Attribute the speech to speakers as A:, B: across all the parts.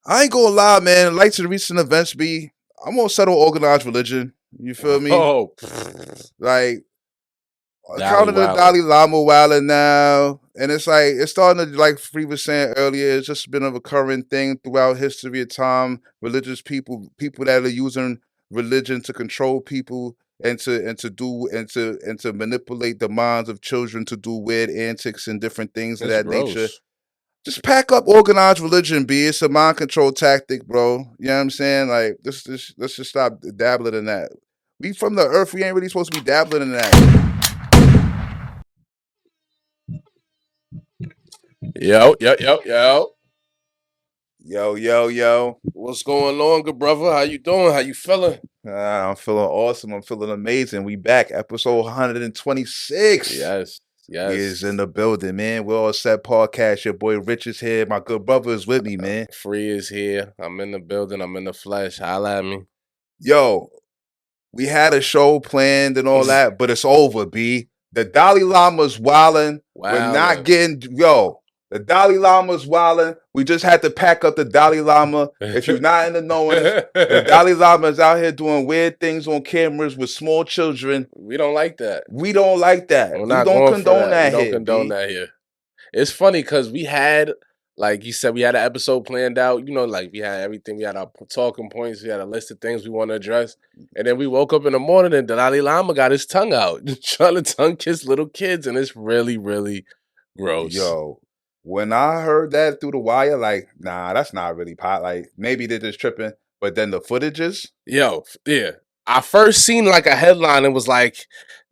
A: I ain't gonna lie, man. Like to the recent events be, I'm gonna settle organized religion. You feel me?
B: Oh,
A: Like,
B: Dalai
A: counting the
B: Wildin'.
A: Dalai Lama wilding now, and it's like it's starting to, like Free was saying earlier, it's just been a recurring thing throughout history of time. Religious people that are using religion to control people and to manipulate the minds of children to do weird antics and different things of
B: That's
A: that nature.
B: gross.
A: Just pack up organized religion, B. It's a mind control tactic, bro. You know what I'm saying? Like, let's just stop dabbling in that. We from the earth. We ain't really supposed to be dabbling in that.
B: Yo, yo, yo, yo.
A: Yo, yo, yo.
B: What's going on, good brother? How you doing? How you feeling?
A: I'm feeling awesome. I'm feeling amazing. We back, episode 126.
B: Yes,
A: We is
B: yes.
A: in the building, man. We're all set podcast. Your boy Rich is here. My good brother is with me, man.
B: Free is here. I'm in the building. I'm in the flesh. Holla at me.
A: Yo, we had a show planned and all that, but it's over, B. The Dalai Lama's wilding. We're not
B: Wildin'.
A: getting, yo, the Dalai Lama's wilding. We just had to pack up the Dalai Lama. If you're not in the knowing, the Dalai Lama is out here doing weird things on cameras with small children.
B: We don't like that.
A: We don't like that.
B: We're
A: We
B: not
A: don't
B: going for
A: condone
B: that. We
A: that
B: don't
A: here,
B: condone
A: B.
B: that here. It's funny because we had, like you said, we had an episode planned out. You know, like we had everything. We had our talking points. We had a list of things we want to address. And then we woke up in the morning and Dalai Lama got his tongue out, trying to tongue kiss little kids. And it's really, really gross.
A: Yo, when I heard that through the wire, like, nah, that's not really pot. Like, maybe they're just tripping. But then the footages,
B: Yo, yeah. I first seen like a headline. It was like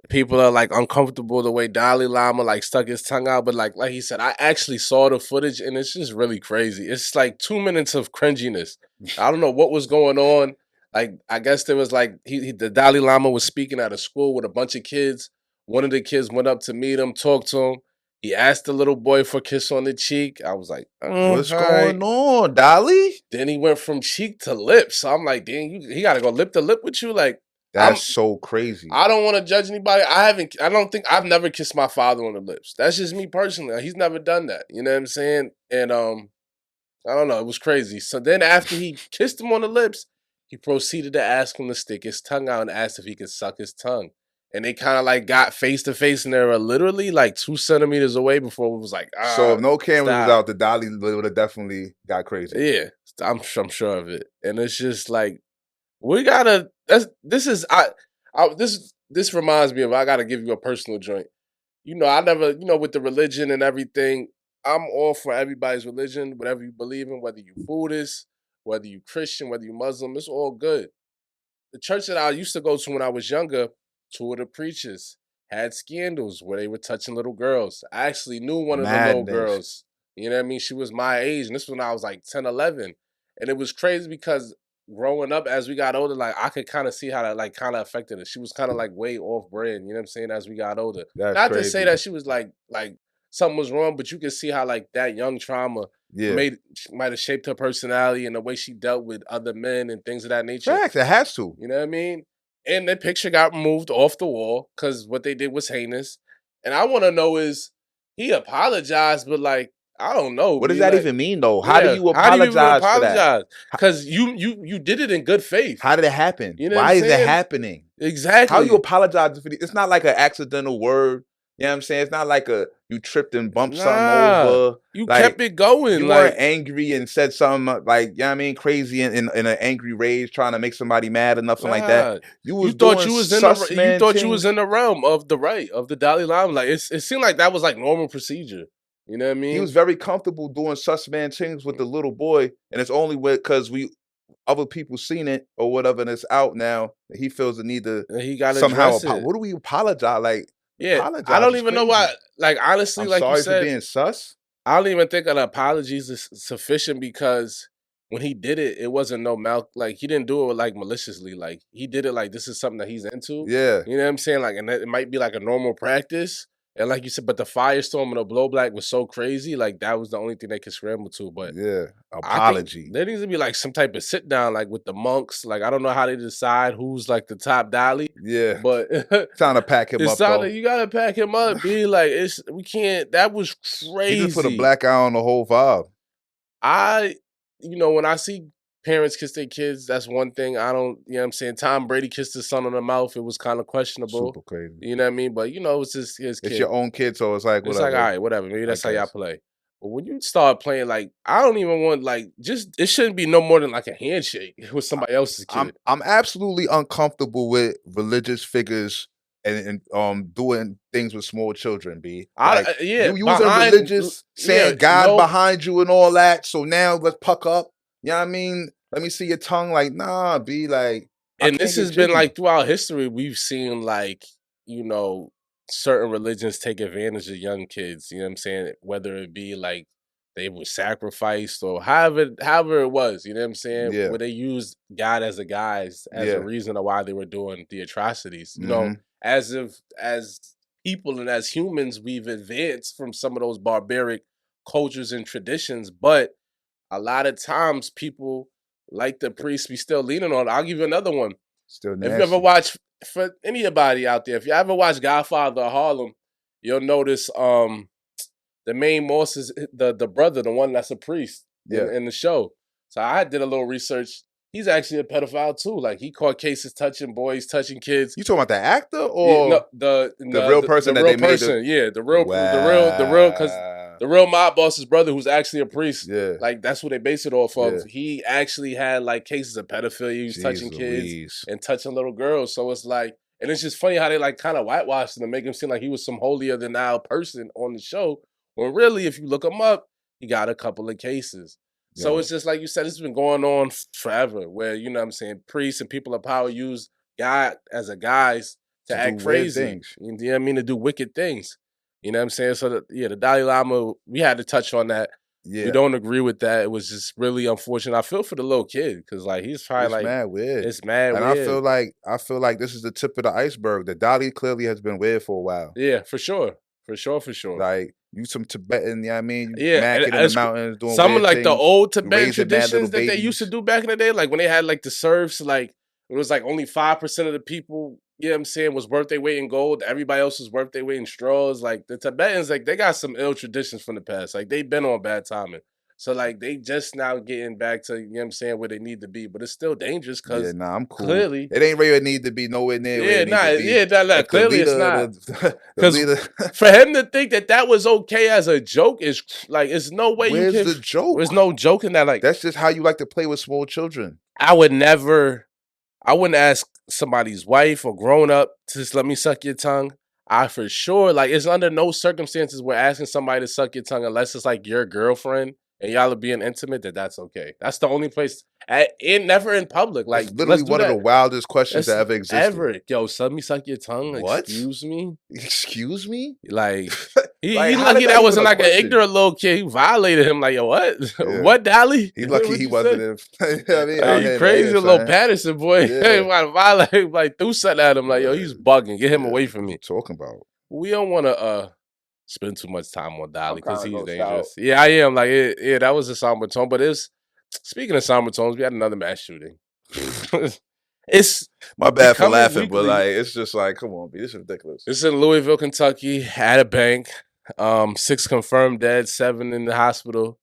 B: people are like uncomfortable the way Dalai Lama like stuck his tongue out, but like he said, I actually saw the footage and it's just really crazy. It's like 2 minutes of cringiness. I don't know what was going on. Like I guess there was like the Dalai Lama was speaking at a school with a bunch of kids. One of the kids went up to meet him, talk to him. He asked the little boy for a kiss on the cheek. I was like,
A: what's
B: all right.
A: going on, Dolly?
B: Then he went from cheek to lips. So I'm like, dang, he got to go lip to lip with you. Like,
A: That's so crazy.
B: I don't want to judge anybody. I've never kissed my father on the lips. That's just me personally. He's never done that. You know what I'm saying? And I don't know. It was crazy. So then after he kissed him on the lips, he proceeded to ask him to stick his tongue out and asked if he could suck his tongue. And they kind of like got face to face, and they were literally like 2 centimeters away before it was like,
A: so if no cameras was
B: stop.
A: out, the Dolly would have definitely got crazy.
B: Yeah, I'm sure of it. And it's just like we gotta. This reminds me of I gotta give you a personal joint. You know, I never, with the religion and everything, I'm all for everybody's religion, whatever you believe in, whether you Buddhist, whether you Christian, whether you Muslim, it's all good. The church that I used to go to when I was younger, two of the preachers had scandals where they were touching little girls. I actually knew one of the little girls. You know what I mean? She was my age, and this was when I was like 10, 11. And it was crazy because growing up as we got older, like I could kind of see how that like kind of affected her. She was kind of like way off brand, you know what I'm saying, as we got older.
A: That's
B: Not to
A: crazy.
B: say that she was like something was wrong, but you could see how like that young trauma might have shaped her personality and the way she dealt with other men and things of that nature.
A: Facts, it has to.
B: You know what I mean? And the picture got removed off the wall because what they did was heinous. And I want to know is he apologized, but like I don't know.
A: What does that
B: like,
A: even mean, though? How do you apologize for that?
B: Because you did it in good faith.
A: How did it happen?
B: You know
A: Why is it happening?
B: Exactly.
A: How you apologize for it's not like an accidental word. You know what I'm saying? It's not like you tripped and bumped something over.
B: You
A: like,
B: kept it going.
A: You weren't angry and said something like, you know what I mean, crazy in an angry rage, trying to make somebody mad or nothing like that. You thought you was
B: in the realm of the right of the Dalai Lama. Like it seemed like that was like normal procedure. You know what I mean?
A: He was very comfortable doing sus man things with the little boy, and it's only because other people seen it or whatever, and it's out now. He feels the need to somehow. What do we apologize? Like,
B: yeah, I don't even know why. Like honestly,
A: I'm
B: like
A: sorry
B: you said,
A: for being sus.
B: I don't even think an apology is sufficient because when he did it, it wasn't like he didn't do it like maliciously. Like he did it like this is something that he's into.
A: Yeah,
B: you know what I'm saying. Like, and it might be like a normal practice. And like you said, but the firestorm and the blowback was so crazy. Like that was the only thing they could scramble to. But
A: yeah, apology.
B: There needs to be like some type of sit down, like with the monks. Like I don't know how they decide who's like the top Dalai.
A: Yeah,
B: but
A: trying to pack him up.
B: You gotta pack him up. Be like, we can't. That was crazy.
A: He just put a black eye on the whole vibe.
B: when I see parents kiss their kids, that's one thing. I don't, what I'm saying? Tom Brady kissed his son on the mouth. It was kind of questionable.
A: Super crazy.
B: You know what I mean? But, it's just his kid.
A: It's your own kid, so it's like,
B: It's like,
A: whatever.
B: all right, whatever. Maybe that's how y'all
A: guess.
B: play. But when you start playing, like, I don't even want, like, just, it shouldn't be no more than like a handshake with somebody else's kid.
A: I'm absolutely uncomfortable with religious figures and doing things with small children, B. Like, you using religious, saying God behind you and all that. So now let's puck up. You know what I mean? Let me see your tongue. Like, nah, B. Like,
B: and this has been like throughout history, we've seen like, certain religions take advantage of young kids. You know what I'm saying? Whether it be like they were sacrificed or however it was. You know what I'm saying?
A: Yeah.
B: Where they used God as a guise as a reason of why they were doing the atrocities. You know, as people and as humans, we've advanced from some of those barbaric cultures and traditions, but a lot of times people like the priests be still leaning on. I'll give you another one.
A: Still nasty.
B: If you ever watch, for anybody out there, if you ever watch Godfather of Harlem, you'll notice the main boss is the brother, the one that's a priest in the show. So I did a little research. He's actually a pedophile too. Like he caught cases touching boys, touching kids.
A: You talking about the actor or
B: the
A: real person?
B: The real person, the real, because the real mob boss's brother, who's actually a priest.
A: Yeah,
B: like that's what they base it off of. He actually had like cases of pedophilia. He was touching kids and touching little girls. So it's like, and it's just funny how they like kind of whitewashed him to make him seem like he was some holier than thou person on the show. When really, if you look him up, he got a couple of cases. So it's just like you said, it's been going on forever where, you know what I'm saying, priests and people of power use God as a guise to act crazy. You know what I mean? To do wicked things. You know what I'm saying? So, the Dalai Lama, we had to touch on that. Yeah. We don't agree with that. It was just really unfortunate. I feel for the little kid because, like, he's probably
A: it's mad weird.
B: It's mad weird.
A: And I feel like this is the tip of the iceberg. The Dalai clearly has been weird for a while.
B: Yeah, for sure. For sure.
A: Like, you some Tibetan, you know what I mean?
B: Macking
A: in the mountains, doing
B: some
A: weird
B: like
A: things,
B: the old Tibetan traditions that
A: babies.
B: they used to do back in the day, like when they had like the serfs, like it was like only 5% of the people, you know what I'm saying, was worth their weight in gold. Everybody else was worth their weight in straws. Like the Tibetans, like they got some ill traditions from the past. Like they've been on bad timing. So like they just now getting back to, you know what I'm saying, where they need to be. But it's still dangerous because
A: I'm cool.
B: Clearly
A: it ain't where it need to be, nowhere near where it need to be.
B: Clearly it's not. Because for him to think that was okay as a joke is like, it's no way you can.
A: Where's the joke?
B: There's no joke in that. Like
A: that's just how you like to play with small children.
B: I wouldn't ask somebody's wife or grown up to just let me suck your tongue. I for sure, like, it's under no circumstances we're asking somebody to suck your tongue unless it's like your girlfriend and y'all are being intimate, that's okay. That's the only place, never in public. Like,
A: it's literally one of the wildest questions that ever existed.
B: Yo, let me suck your tongue.
A: What?
B: Excuse me?
A: Excuse me?
B: Like, he's lucky that wasn't like an ignorant little kid. He violated him. Like, yo, what? Yeah. What, Dolly?
A: He's lucky he wasn't in. I mean,
B: he crazy little Patterson boy. Yeah. He want to violate, like, threw something at him. Like, yo, he's bugging. Get him away from me.
A: Talking about.
B: We don't want to spend too much time on Dolly because he's dangerous. Yeah, I am. Like, that was a somber tone. But speaking of somber tones, we had another mass shooting. It's
A: my bad for laughing, but like, it's just like, come on, B, this is ridiculous.
B: It's in Louisville, Kentucky, at a bank. 6 confirmed dead, 7 in the hospital.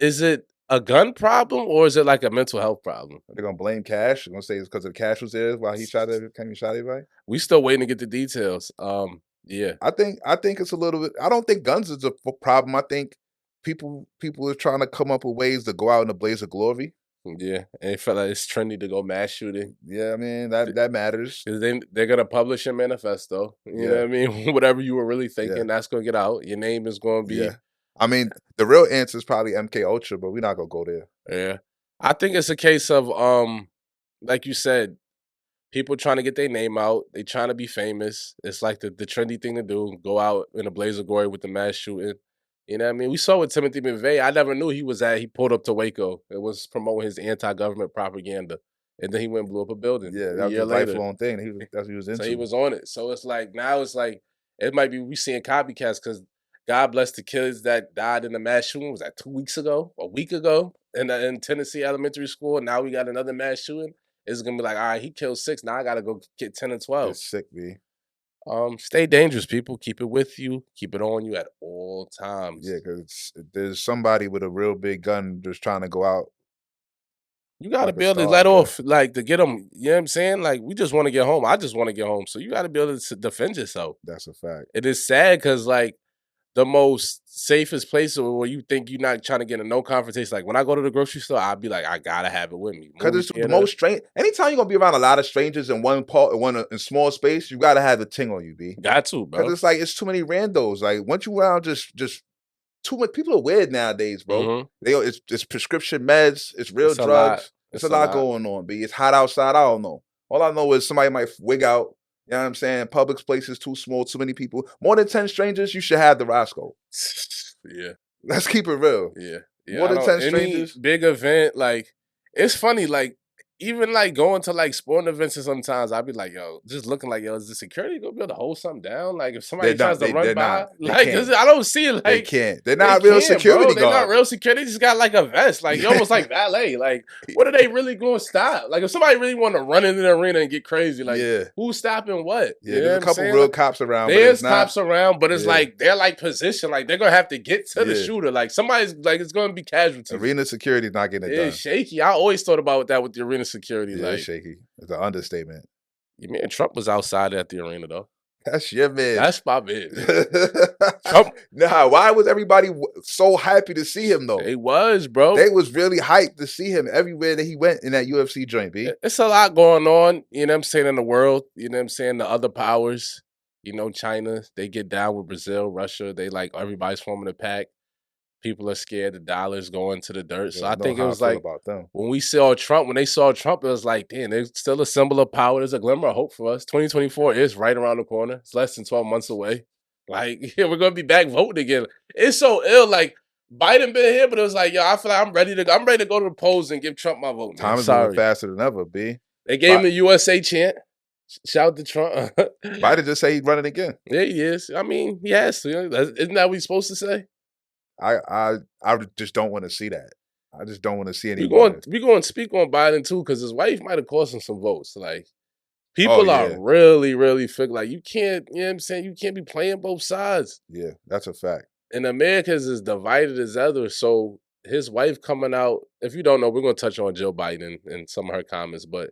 B: Is it a gun problem or is it like a mental health problem?
A: Are they gonna blame Cash? They're gonna say it's because the Cash was there while he shot everybody?
B: We still waiting to get the details. Yeah.
A: I think it's a little bit. I don't think guns is a problem. I think people are trying to come up with ways to go out in a blaze of glory.
B: Yeah, and it felt like it's trendy to go mass shooting.
A: Yeah, I mean that matters.
B: They're gonna publish a manifesto. You know what I mean? Whatever you were really thinking, that's gonna get out. Your name is gonna be.
A: Yeah. I mean, the real answer is probably MK Ultra, but we're not gonna go there.
B: Yeah, I think it's a case of like you said, people trying to get their name out. They trying to be famous. It's like the trendy thing to do. Go out in a blaze of glory with the mass shooting. You know what I mean? We saw with Timothy McVeigh. I never knew he pulled up to Waco. It was promoting his anti-government propaganda. And then he went and blew up a building.
A: Yeah, that was a lifelong thing. That's what he was into.
B: So he was on it. So it's like, now it's like, it might be we seeing copycats because God bless the kids that died in the mass shooting. Was that 2 weeks ago? A week ago? In Tennessee Elementary School. Now we got another mass shooting. It's going to be like, all right, he killed 6. Now I got to go get 10 and 12.
A: It's sick, B.
B: Stay dangerous, people. Keep it with you. Keep it on you at all times.
A: Yeah, because there's somebody with a real big gun just trying to go out
B: You gotta
A: like a
B: be able to
A: star.
B: let
A: Okay,
B: off, like, to get them. You know what I'm saying? Like, we just want to get home. I just want to get home. So you gotta be able to defend yourself.
A: that's a fact.
B: It is sad because, like, the most safest place where you think you're not trying to get in no confrontation. Like, when I go to the grocery store, I'll be like, I gotta have it with me.
A: Because
B: Movie
A: it's the
B: theater,
A: most strange. Anytime you're gonna be around a lot of strangers in one part, in small space, you gotta have the ting on you, B.
B: got to,
A: Because
B: bro.
A: it's like it's too many randos. Like once you around, just too much. People are weird nowadays, bro.
B: Mm-hmm.
A: It's prescription meds. It's real
B: It's a lot.
A: drugs. It's a lot going on, B. It's hot outside. I don't know. All I know is somebody might wig out. You know what I'm saying? Public places too small, too many people. More than 10 strangers, you should have the Roscoe.
B: Yeah.
A: Let's keep it real.
B: Yeah.
A: More than 10
B: Any
A: strangers.
B: big event, like, it's funny, like, even like going to like sporting events, and sometimes I'd be like, yo, just looking like, yo, is the security gonna be able to hold something down? Like, if somebody
A: They're
B: tries
A: not.
B: to run
A: They're
B: by,
A: not. They
B: like,
A: can't.
B: 'cause I don't see it. Like,
A: They can't. They're
B: they
A: not real
B: can't,
A: security
B: bro. They're not
A: guards.
B: real security. They just got like a vest. Like, you're almost like valet. Like, what are they really going to stop? Like, if somebody really want to run into the arena and get crazy, like,
A: Yeah.
B: who's stopping what?
A: Yeah,
B: You know
A: there's
B: what
A: a
B: I'm
A: couple
B: saying?
A: real
B: Like,
A: cops around. But
B: there's
A: it's not,
B: cops around, but it's
A: Yeah.
B: like they're like positioned, like they're gonna have to get to the
A: Yeah.
B: shooter. Like, somebody's like, it's gonna be casualties.
A: Arena security's not getting it done.
B: It's shaky. I always thought about that with the arena security.
A: Yeah,
B: Like,
A: it's shaky. It's an understatement.
B: your man Trump was outside at the arena though.
A: That's your man.
B: That's my man. Trump.
A: Nah, why was everybody so happy to see him though?
B: It was, bro.
A: They was really hyped to see him everywhere that he went in that UFC joint, B.
B: It's a lot going on, you know what I'm saying, in the world. You know what I'm saying? The other powers, you know, China, they get down with Brazil, Russia. They like everybody's forming a pack. People are scared the dollar's going to the dirt. So I think it was like
A: about them.
B: when they saw Trump, it was like, damn, they're still a symbol of power. There's a glimmer of hope for us. 2024 is right around the corner. It's less than 12 months away. Like, yeah, we're gonna be back voting again. It's so ill. Like, Biden been here, but it was like, yo, I feel like I'm ready to go to the polls and give Trump my vote.
A: Time is moving faster than ever, B.
B: They gave him the USA chant. Shout out to Trump.
A: Biden just say he's running again.
B: Yeah, he is. I mean, he has to. Isn't that what he's supposed to say?
A: I just don't want to see that. I just don't want to see any.
B: We going to speak on Biden too, because his wife might have cost him some votes. Like, people are really, really like, you can't. You know what I'm saying? You can't be playing both sides.
A: Yeah, that's a fact.
B: And America's as divided as ever. So his wife coming out. If you don't know, we're going to touch on Jill Biden and some of her comments, but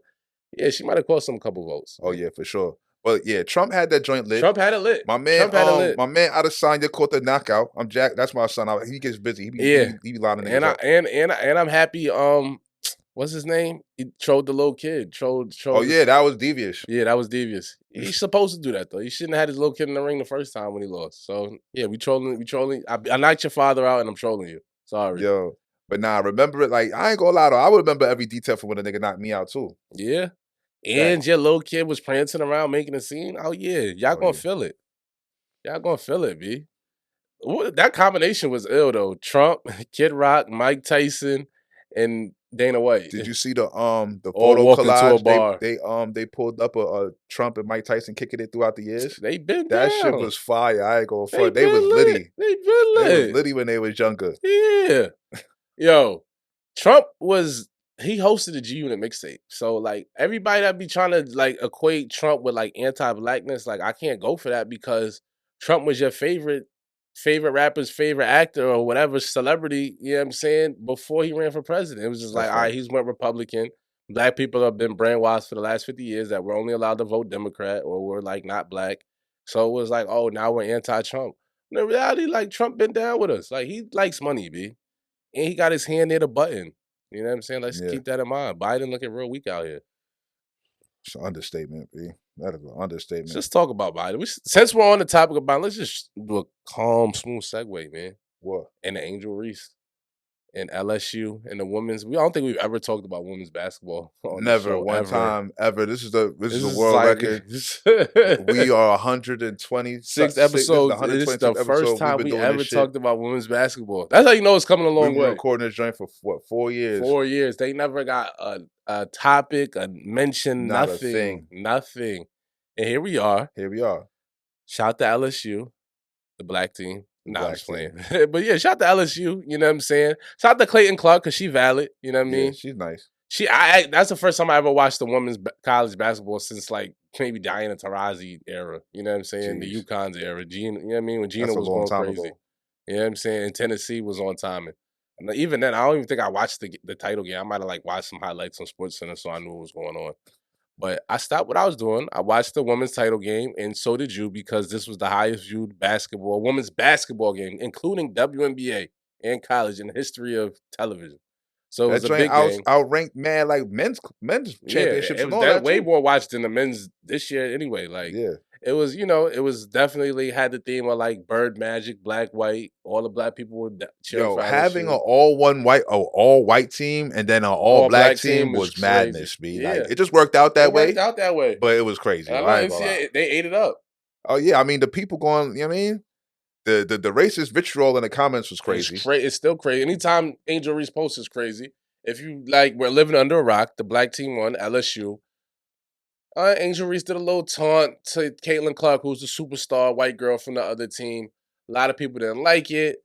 B: yeah, she might have cost him a couple votes.
A: Oh yeah, for sure. But yeah, Trump had that joint lit.
B: Trump had it lit.
A: My man, my man Adesanya caught the knockout. I'm Jack. That's my son. He gets busy. He be louding
B: and I'm happy. What's his name? He trolled the little kid. Trolled.
A: Oh yeah, that was devious.
B: Yeah, that was devious. He's supposed to do that though. He shouldn't have had his little kid in the ring the first time when he lost. So yeah, we trolling. I knocked your father out, and I'm trolling you. Sorry.
A: Yo, but nah, remember it. Like, I ain't gonna lie though. I would remember every detail from when a nigga knocked me out too.
B: Yeah. And your little kid was prancing around making a scene. Oh yeah, y'all gonna feel it. Y'all gonna feel it, B. That combination was ill though. Trump, Kid Rock, Mike Tyson, and Dana White.
A: Did you see the
B: All
A: photo
B: walking to a
A: collage?
B: bar.
A: They pulled up a Trump and Mike Tyson kicking it throughout the years.
B: They been
A: that
B: down.
A: shit was fire. I ain't gonna front. They was litty.
B: They been lit.
A: They was litty when they was younger.
B: Yeah. Yo, Trump he hosted the G Unit mixtape. So like everybody that be trying to like equate Trump with like anti-blackness, like I can't go for that because Trump was your favorite rapper's favorite actor or whatever celebrity, you know what I'm saying, before he ran for president. It was just like, all right, he's went Republican. Black people have been brainwashed for the last 50 years that we're only allowed to vote Democrat or we're like not black. So it was like, oh, now we're anti-Trump. In reality, like Trump been down with us. Like he likes money, B. And he got his hand near the button. You know what I'm saying? Let's keep that in mind. Biden looking real weak out here.
A: It's an understatement, B. That is an understatement.
B: Let's just talk about Biden. Since we're on the topic of Biden, let's just do a calm, smooth segue, man.
A: What?
B: And the Angel Reese. And LSU and the women's. I don't think we've ever talked about women's basketball.
A: Never, one time ever. This is a world record. We are 126
B: episodes. This is the first time we ever talked about women's basketball. That's how you know it's coming a long way.
A: We've been recording this joint for what, 4 years?
B: 4 years. They never got a topic, a mention, nothing. Nothing. And here we are. Shout out to LSU, the black team. Nah, I'm just playing. But yeah, shout out to LSU, you know what I'm saying? Shout out to Clayton Clark, because she valid, you know what I mean?
A: She's nice.
B: That's the first time I ever watched the women's college basketball since like maybe Diana Taurasi era. You know what I'm saying? The
A: Jeez.
B: Yukon's era. Gina, you know what I mean? When Gina
A: That's a
B: was
A: long
B: going
A: time
B: crazy.
A: ago.
B: You know what I'm saying? And Tennessee was on timing. And even then, I don't even think I watched the title game. I might have like watched some highlights on SportsCenter, so I knew what was going on. But I stopped what I was doing. I watched the women's title game, and so did you, because this was the highest viewed women's basketball game, including WNBA and college, in the history of television. So it
A: That
B: was a
A: joint
B: big game.
A: outranked man like men's
B: Yeah,
A: championships
B: it
A: and
B: was
A: all
B: that
A: that
B: way
A: too.
B: more watched than the men's this year anyway. Like
A: Yeah.
B: it was, it was definitely had the theme of like bird magic, black, white. All the black people were cheering
A: Yo,
B: for
A: having an
B: LSU.
A: all white team and then an all
B: All
A: black
B: black
A: team
B: team was
A: was
B: crazy.
A: madness, B. Like
B: Yeah,
A: it just worked out
B: it
A: that
B: worked
A: way,
B: out that way.
A: but it was crazy.
B: And I
A: Yo,
B: know
A: I ain't gonna lie.
B: NCAA, they ate it up.
A: Oh yeah, I mean the people going, you know what I mean? The racist vitriol in the comments was crazy.
B: It's still crazy. Anytime Angel Reese posts is crazy. If you like, we're living under a rock. The black team won, LSU. Angel Reese did a little taunt to Caitlin Clark, who's the superstar white girl from the other team. A lot of people didn't like it.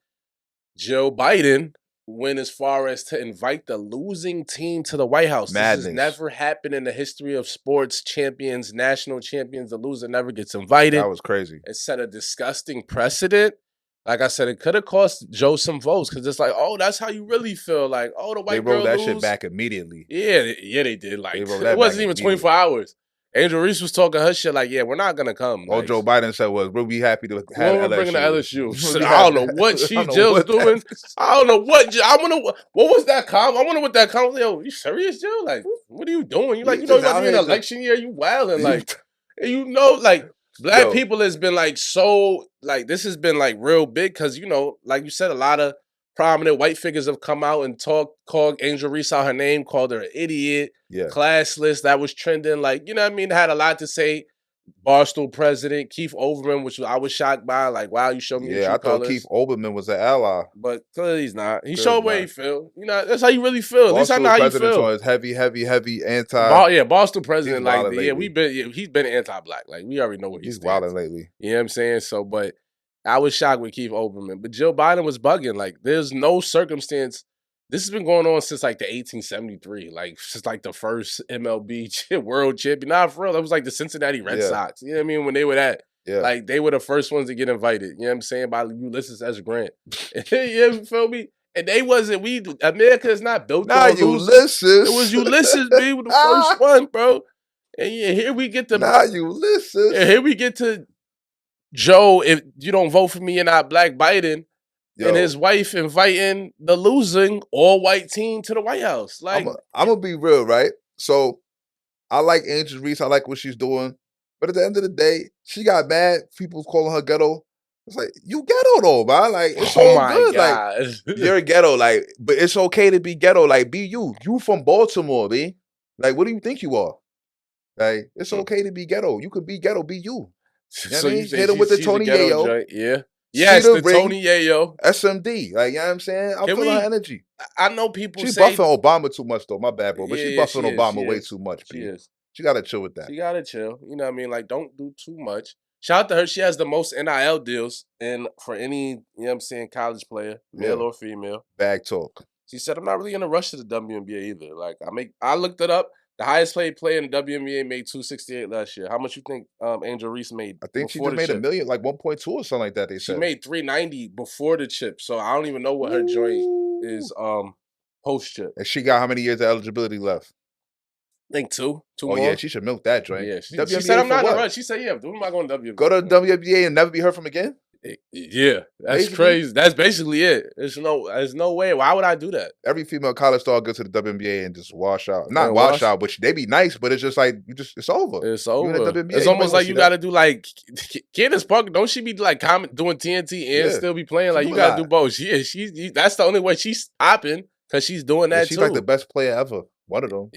B: Joe Biden went as far as to invite the losing team to the White House.
A: Madness.
B: This has never happened in the history of sports champions, national champions. The loser never gets invited.
A: That was crazy.
B: It set a disgusting precedent. Like I said, it could have cost Joe some votes, because it's like, oh, that's how you really feel. Like, oh, the
A: They
B: white girl
A: rolled that
B: lose.
A: shit back immediately.
B: Yeah, they did. Like,
A: They rolled that
B: it wasn't
A: back
B: even
A: immediately.
B: 24 hours. Angel Reese was talking her shit like, yeah, we're not going to come.
A: All
B: Like,
A: Joe Biden said was, we'll be happy to have
B: when we're
A: LSU.
B: bringing to LSU. So,
A: We
B: I don't
A: have-
B: know what
A: I
B: Chief
A: don't know
B: Jill's
A: what that
B: doing.
A: is.
B: I don't know what. I wonder what was that comment. I wonder what that comment. Yo, you serious, Jill? Like, what are you doing? You like,
A: You
B: you
A: just
B: about
A: out
B: to be in
A: here
B: an
A: just-
B: election year? You wilding like, like. Black
A: Yo.
B: people has been like so like this has been like real big, because like you said, a lot of prominent white figures have come out and called Angel Reese out her name, called her an idiot,
A: Yeah.
B: classless. That was trending. Like, you know what I mean? Had a lot to say. Barstool president Keith Olbermann, which I was shocked by. Like, wow, you showed me your
A: Yeah,
B: true
A: I thought
B: colors.
A: Keith Olbermann was an ally.
B: But clearly he's not. He
A: Clearly
B: showed where
A: not.
B: he feel. You know, that's how you really feel. At least I know
A: Barstool
B: how you
A: president's
B: feel.
A: on his heavy anti.
B: Barstool president,
A: He's
B: like,
A: wildin'
B: yeah,
A: lately.
B: he's been anti-black. Like, we already know what
A: He's
B: stands.
A: wilding lately.
B: You know what I'm saying? So, but I was shocked with Keith Olbermann. But Joe Biden was bugging. Like, there's no circumstance. This has been going on since like the 1873, like since like the first MLB world champion. Nah, for real, that was like the Cincinnati Red
A: Yeah.
B: Sox. You know what I mean? When they were that.
A: Yeah.
B: Like, they were the first ones to get invited. You know what I'm saying? By Ulysses S. Grant. You feel me? And they wasn't, America is not built
A: Nah,
B: on losing.
A: Ulysses.
B: It was Ulysses, B, with the first one, bro. And yeah, here we get to
A: Ulysses.
B: Yeah, here we get to Joe, if you don't vote for me, you're not Black Biden.
A: Yo,
B: and his wife inviting the losing all-white team to the White House. Like,
A: I'm gonna be real, right? So I like Angel Reese. I like what she's doing. But at the end of the day, she got mad. People calling her ghetto. It's like, you ghetto though, man. Like, it's
B: oh
A: all
B: my
A: good.
B: God.
A: Like, you're ghetto. Like, but it's okay to be ghetto. Like, be you. You from Baltimore, B. Like, what do you think you are? Like, it's okay to be ghetto. You could be ghetto, be you. You know what I mean?
B: you say
A: Hit him with the
B: she's a
A: Tony
B: ghetto
A: Yayo.
B: joint? Yeah. Yes,
A: the
B: the
A: ring.
B: Tony Yayo.
A: SMD. Like, you know what I'm saying? I'm feeling her energy.
B: I know people
A: She's
B: say
A: buffing Obama too much, though. My bad, bro. But she's buffing
B: she
A: Obama way
B: is.
A: too much,
B: She
A: B.
B: is.
A: She got to chill with that.
B: She got to chill. You know what I mean? Like, don't do too much. Shout out to her. She has the most NIL deals for any, you know what I'm saying, college player, male or female.
A: Bag talk.
B: She said, I'm not really in a rush to the WNBA either. Like, I looked it up. The highest paid player in the WNBA made $268 last year. How much you think Angel Reese made?
A: I think she just made $1 million, like 1.2 or something like that. They said
B: she made $390 before the chip. So I don't even know what her joint is post chip.
A: And she got how many years of eligibility left?
B: I think two more.
A: Yeah, she should milk that joint.
B: Yeah, she said I'm not in a rush. She said, yeah, when am I going to WNBA?
A: Go to WNBA and never be heard from again?
B: Yeah, that's basically crazy. That's basically it. There's no way. Why would I do that?
A: Every female college star goes to the WNBA and just wash out. Not wash out, but they be nice, but it's just like it's over.
B: It's over. It's almost like you got to do like Candace Parker. Don't she be like doing TNT and still be playing? Like, you got to do both. Yeah, that's the only way she's stopping, because she's doing that too.
A: She's like the best player ever. One of them.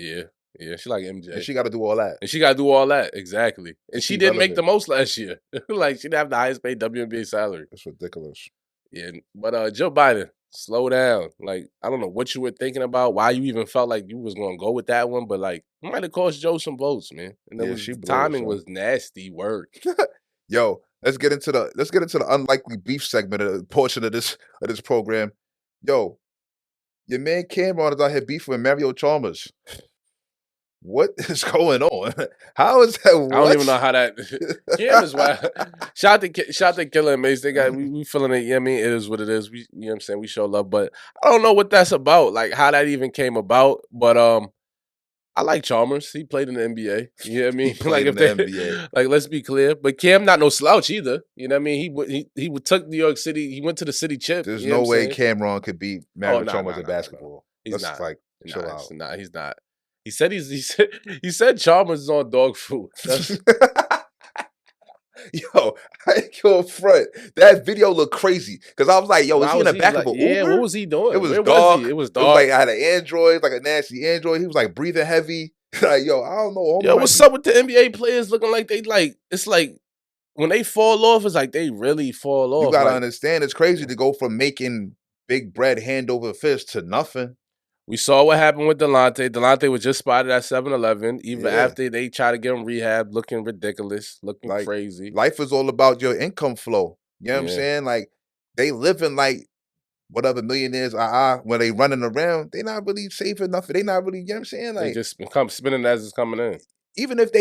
B: Yeah, she like MJ.
A: And she got to do all that.
B: Exactly. And she didn't make the most last year. Like, she didn't have the highest paid WNBA salary.
A: That's ridiculous.
B: Yeah, but Joe Biden, slow down. Like, I don't know what you were thinking about, why you even felt like you was going to go with that one, but like, it might have cost Joe some votes, man. And timing was nasty work.
A: Yo, let's get into the unlikely beef segment of the portion of this program. Yo, your man Cameron is out here beefing with Mario Chalmers. What is going on? How is that?
B: I don't even
A: What?
B: know how that. Cam is wild. Shout to Killer and Mace. They got we feeling it. You know what I mean, it is what it is. We, you know what I'm saying, we show love, but I don't know what that's about. Like how that even came about. But I like Chalmers. He played in the NBA. You know what I
A: He
B: mean? Like
A: played in
B: if
A: the
B: they
A: NBA.
B: like, let's be clear. But Cam not no slouch either. You know what I mean? He took New York City. He went to the city chip.
A: There's
B: You know what
A: no
B: I'm
A: way
B: saying?
A: Cameron could beat
B: Oh
A: Mario
B: no
A: Chalmers
B: no
A: in
B: no no no.
A: basketball.
B: He's
A: Let's
B: not.
A: like chill
B: Nah,
A: out.
B: he's not. He said Chalmers is on dog food. That's
A: Yo, I ain't gonna front. That video looked crazy because I was like, "Yo, is
B: why
A: he in
B: was
A: the
B: he
A: back of
B: like?
A: an
B: Yeah, what
A: Uber?"
B: was he
A: It
B: doing?
A: was
B: Where was he?
A: dark.
B: It was
A: It was like
B: dark.
A: I had an Android, like a nasty Android. He was like breathing heavy. Like, yo, I don't know. Homie
B: Yo,
A: might
B: what's
A: be.
B: up with the NBA players looking like they like? It's like when they fall off, it's like they really fall
A: You
B: off.
A: gotta
B: Like
A: understand, it's crazy to go from making big bread hand over fist to nothing.
B: we saw what happened with Delonte. Delonte was just spotted at 7-Eleven. Even
A: Yeah,
B: after they try to get him rehab, looking ridiculous, looking
A: like
B: crazy.
A: life is all about your income flow. You know what I'm
B: Yeah,
A: saying? Like they living like whatever millionaires when they running around, they not really saving nothing. They not really, you know what I'm saying?
B: they
A: Like
B: just come spinning as it's coming in.
A: even if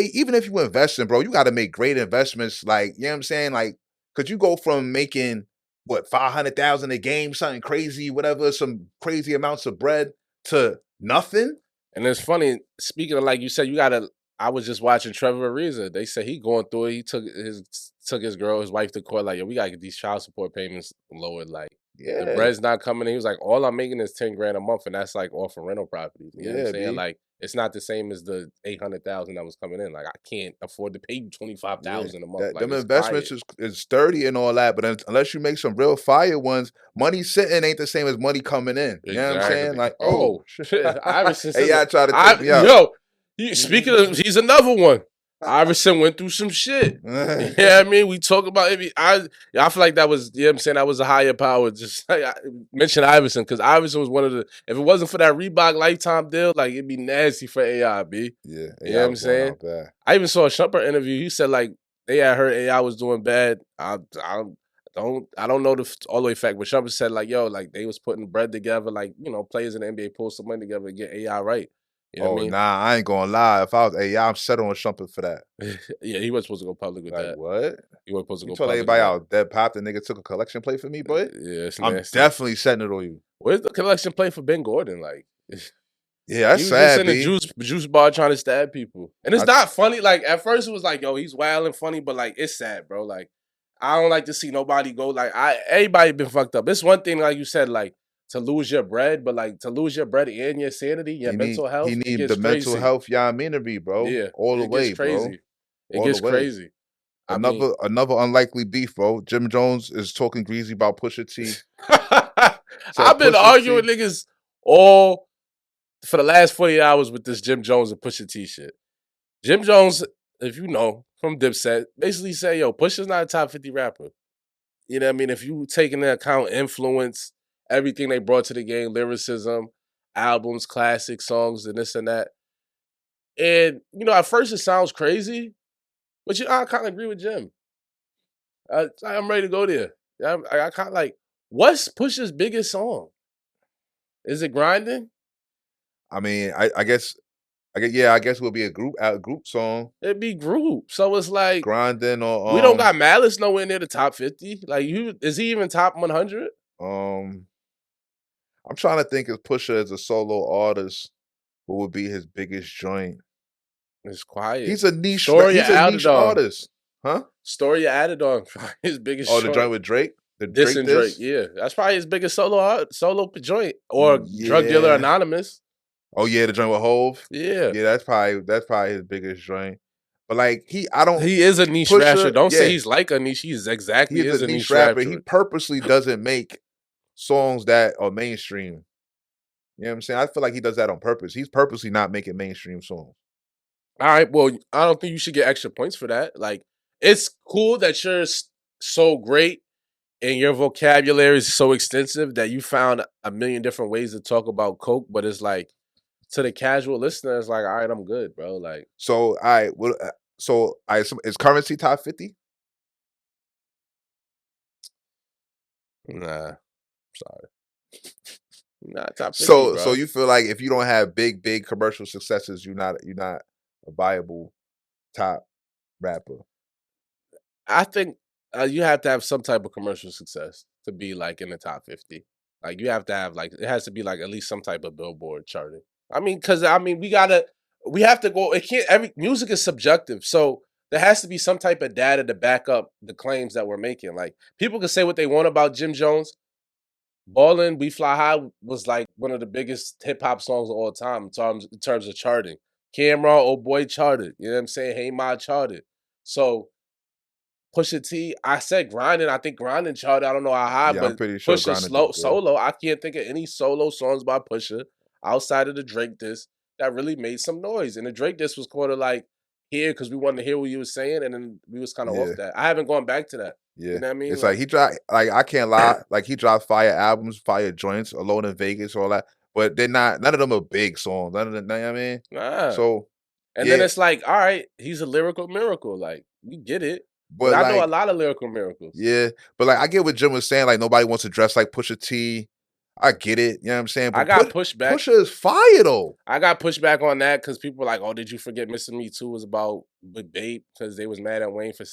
A: you invest in, bro, you gotta make great investments. Like, you know what I'm saying? Like, could you go from making what 500,000 a game, something crazy, whatever, some crazy amounts of bread to nothing?
B: And it's funny, speaking of like you said, you gotta. I was just watching Trevor Ariza. They said he going through it. He took his girl, his wife to court. Like, yo, we gotta get these child support payments lowered. Like, the
A: Yeah,
B: bread's not coming in. He was like, all I'm making is 10 grand a month, and that's like off of rental properties. You know what I'm
A: yeah,
B: saying?
A: B.
B: Like, it's not the same as the 800,000 that was coming in. Like, I can't afford to pay you
A: Yeah,
B: 25,000 a month.
A: that
B: Like,
A: them
B: it's quiet.
A: investments is sturdy and all that, but unless you make some real fire ones, money sitting ain't the same as money coming in. You know what I'm saying?
B: Exactly.
A: Like, oh,
B: Oh, shit. Iverson
A: hey,
B: said,
A: y'all try to
B: I
A: take me out.
B: yo, speaking of, he's another one. Iverson went through some shit. Yeah, I mean, we talk about it. I feel like that was, you know what I'm saying, that was a higher power. Just like, I mentioned Iverson because Iverson was one of the. If it wasn't for that Reebok lifetime deal, like it'd be nasty for AI. B.
A: Yeah,
B: You know
A: AI
B: what I'm
A: was going
B: saying?
A: out bad.
B: I even saw a Shumpert interview. He said like they had heard AI was doing bad. I don't know all the way fact, but Shumpert said like, yo, like they was putting bread together, like, you know, players in the NBA pull some money together to get AI right. You know what
A: Oh
B: I mean?
A: nah, I ain't gonna lie. If I was AI, I'm settling something for that.
B: Yeah, he wasn't supposed to go public with
A: Like
B: that.
A: what?
B: He wasn't supposed to
A: You
B: go
A: told
B: public with
A: everybody
B: that.
A: out dead pop the nigga took a collection plate for me, boy.
B: Yeah, it's
A: I'm
B: nasty.
A: definitely setting it on you.
B: Where's the collection plate for Ben Gordon? Like
A: Yeah,
B: he
A: that's
B: was just
A: sad,
B: in the
A: B.
B: juice bar trying to stab people. And it's
A: I,
B: not funny. Like at first it was like, yo, he's wild and funny, but like it's sad, bro. Like I don't like to see nobody go like everybody been fucked up. It's one thing, like you said, like to lose your bread, but like to lose your bread and your sanity, your mental
A: he
B: health, it
A: need the
B: gets
A: mental
B: crazy.
A: health, yeah, I mean to be, bro.
B: Yeah,
A: All the
B: it gets
A: way, bro.
B: crazy. It
A: All the
B: gets
A: way.
B: crazy. I mean,
A: Another unlikely beef, bro. Jim Jones is talking greasy about Pusha T. Said
B: I've been
A: Pusha
B: arguing
A: T.
B: niggas all for the last 40 hours with this Jim Jones and Pusha T shit. Jim Jones, if you know, from Dipset, basically say, yo, Pusha's not a top 50 rapper. You know what I mean? If you take into account influence, everything they brought to the game, lyricism, albums, classic songs, and this and that. And, you know, at first it sounds crazy, but I kind of agree with Jim. I'm ready to go there. I kind of like, what's Pusha's biggest song? Is it Grinding?
A: I mean, I guess it would be a group song.
B: It'd be Group. So it's like,
A: Grinding
B: we don't
A: or
B: got Malice nowhere near the top 50. Like, is he even top 100?
A: um I'm trying to think if Pusha is a solo artist, what would be his biggest joint?
B: It's quiet.
A: He's a niche
B: Story
A: he's a
B: added
A: niche
B: on.
A: artist. Huh?
B: Story added on. His biggest
A: Oh, the joint
B: joint.
A: with Drake? The Drake
B: Dissing Drake.
A: diss?
B: Yeah. That's probably his biggest solo joint. Or Drug Dealer
A: Yeah.
B: Anonymous.
A: Oh yeah, the joint with Hove.
B: Yeah.
A: Yeah, that's probably his biggest joint. But like I don't
B: He is a niche rapper.
A: Pusha,
B: Don't say
A: yeah,
B: he's like a niche. He's
A: he
B: exactly
A: is a
B: is a
A: niche
B: niche
A: rapper. He
B: rapper.
A: purposely doesn't make songs that are mainstream. You know what I'm saying? I feel like he does that on purpose. He's purposely not making mainstream songs.
B: All right. Well, I don't think you should get extra points for that. Like, it's cool that you're so great and your vocabulary is so extensive that you found a million different ways to talk about Coke, but it's like to the casual listener, it's like, all right, I'm good, bro. Like,
A: So I well, so I is Currency top 50?
B: nah, sorry. Not top 50,
A: So
B: bro.
A: you feel like if you don't have big commercial successes, you're not a viable top rapper.
B: I think you have to have some type of commercial success to be like in the top 50. Like you have to have like it has to be like at least some type of Billboard charting. I mean, because I mean we have to go. It can't every music is subjective, so there has to be some type of data to back up the claims that we're making. Like people can say what they want about Jim Jones. Ballin', We Fly High was like one of the biggest hip hop songs of all time in terms of charting. Camera, oh boy, charted. You know what I'm saying? Hey Ma charted. So Pusha T, I said grinding. I think grinding charted. I don't know how high,
A: Yeah, I'm
B: but
A: pretty sure
B: Pusha
A: Grinding did good.
B: solo. I can't think of any solo songs by Pusha outside of the Drake disc that really made some noise. And the Drake disc was kind of like here because we wanted to hear what you was saying, and then we was kind of off
A: Yeah,
B: that. I haven't gone back to that.
A: yeah.
B: You know what I mean?
A: It's like
B: Like
A: he dropped like I can't lie, like he dropped fire albums, fire joints, Alone in Vegas, all that. But they're not none of them are big songs. None of them, you know what I mean?
B: nah.
A: So
B: And then
A: yeah,
B: it's like, all right, he's a lyrical miracle. Like we get it, but
A: but
B: I know a
A: like
B: lot of lyrical miracles.
A: yeah, but like I get what Jim was saying, like nobody wants to dress like Pusha T. I get it, you know what I'm saying?
B: I
A: But
B: got pushed back.
A: Pusha is fire though.
B: I got pushed back on that because people were like, "Oh, did you forget Mr. Me Too was about with Bape?" Because they was mad at Wayne for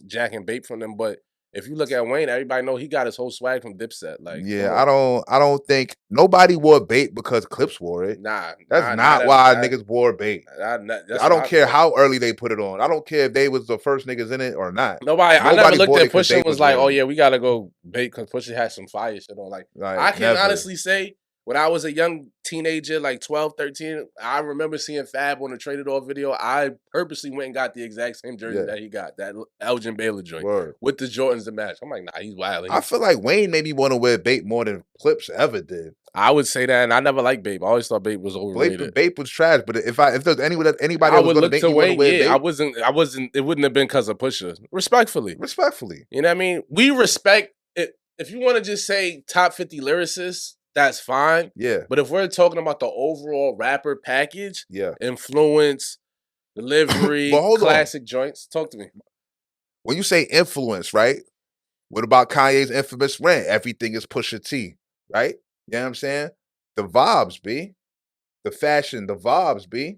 B: jacking Bape from them. But if you look at Wayne, everybody know he got his whole swag from Dipset. Like, come
A: Yeah,
B: on,
A: I don't think nobody wore bait because Clips wore it. That's
B: not
A: not
B: at
A: why
B: that.
A: niggas wore bait.
B: That's
A: I
B: what
A: don't
B: I
A: care
B: thought.
A: how early they put it on. I don't care if they was the first niggas in it or not.
B: Nobody, I never
A: Nobody
B: looked
A: bought it
B: at
A: because
B: Pusha
A: they
B: and was
A: was
B: like, "Oh
A: wearing it.
B: yeah, we gotta go Bape because Pusha had some fire shit on." Like, I
A: Like
B: can
A: never.
B: honestly say. When I was a young teenager, like 12, 13, I remember seeing Fab on the Traded Off video. I purposely went and got the exact same jersey
A: Yeah,
B: that he got, that Elgin Baylor joint,
A: word.
B: with the Jordans to match. I'm like, nah, he's wild.
A: I feel like Wayne made me want to wear bait more than Clips ever did.
B: I would say that, and I never liked Bape. I always thought Bape was overrated.
A: Bait was trash, but if there's anybody
B: I
A: that was
B: would
A: gonna
B: look
A: make
B: to
A: me want to
B: Wayne.
A: wear
B: Yeah,
A: bait,
B: I wasn't. It wouldn't have been because of Pusha. Respectfully,
A: respectfully,
B: you know what I mean. We respect it. If you want to just say top 50 lyricists, that's fine.
A: yeah,
B: But if we're talking about the overall rapper package,
A: yeah.
B: influence,
A: But
B: delivery,
A: hold on,
B: classic joints, talk to me.
A: when you say influence, right? What about Kanye's infamous rant? Everything is Pusha T, right? You know what I'm saying? The vibes, B. The fashion, the vibes, B.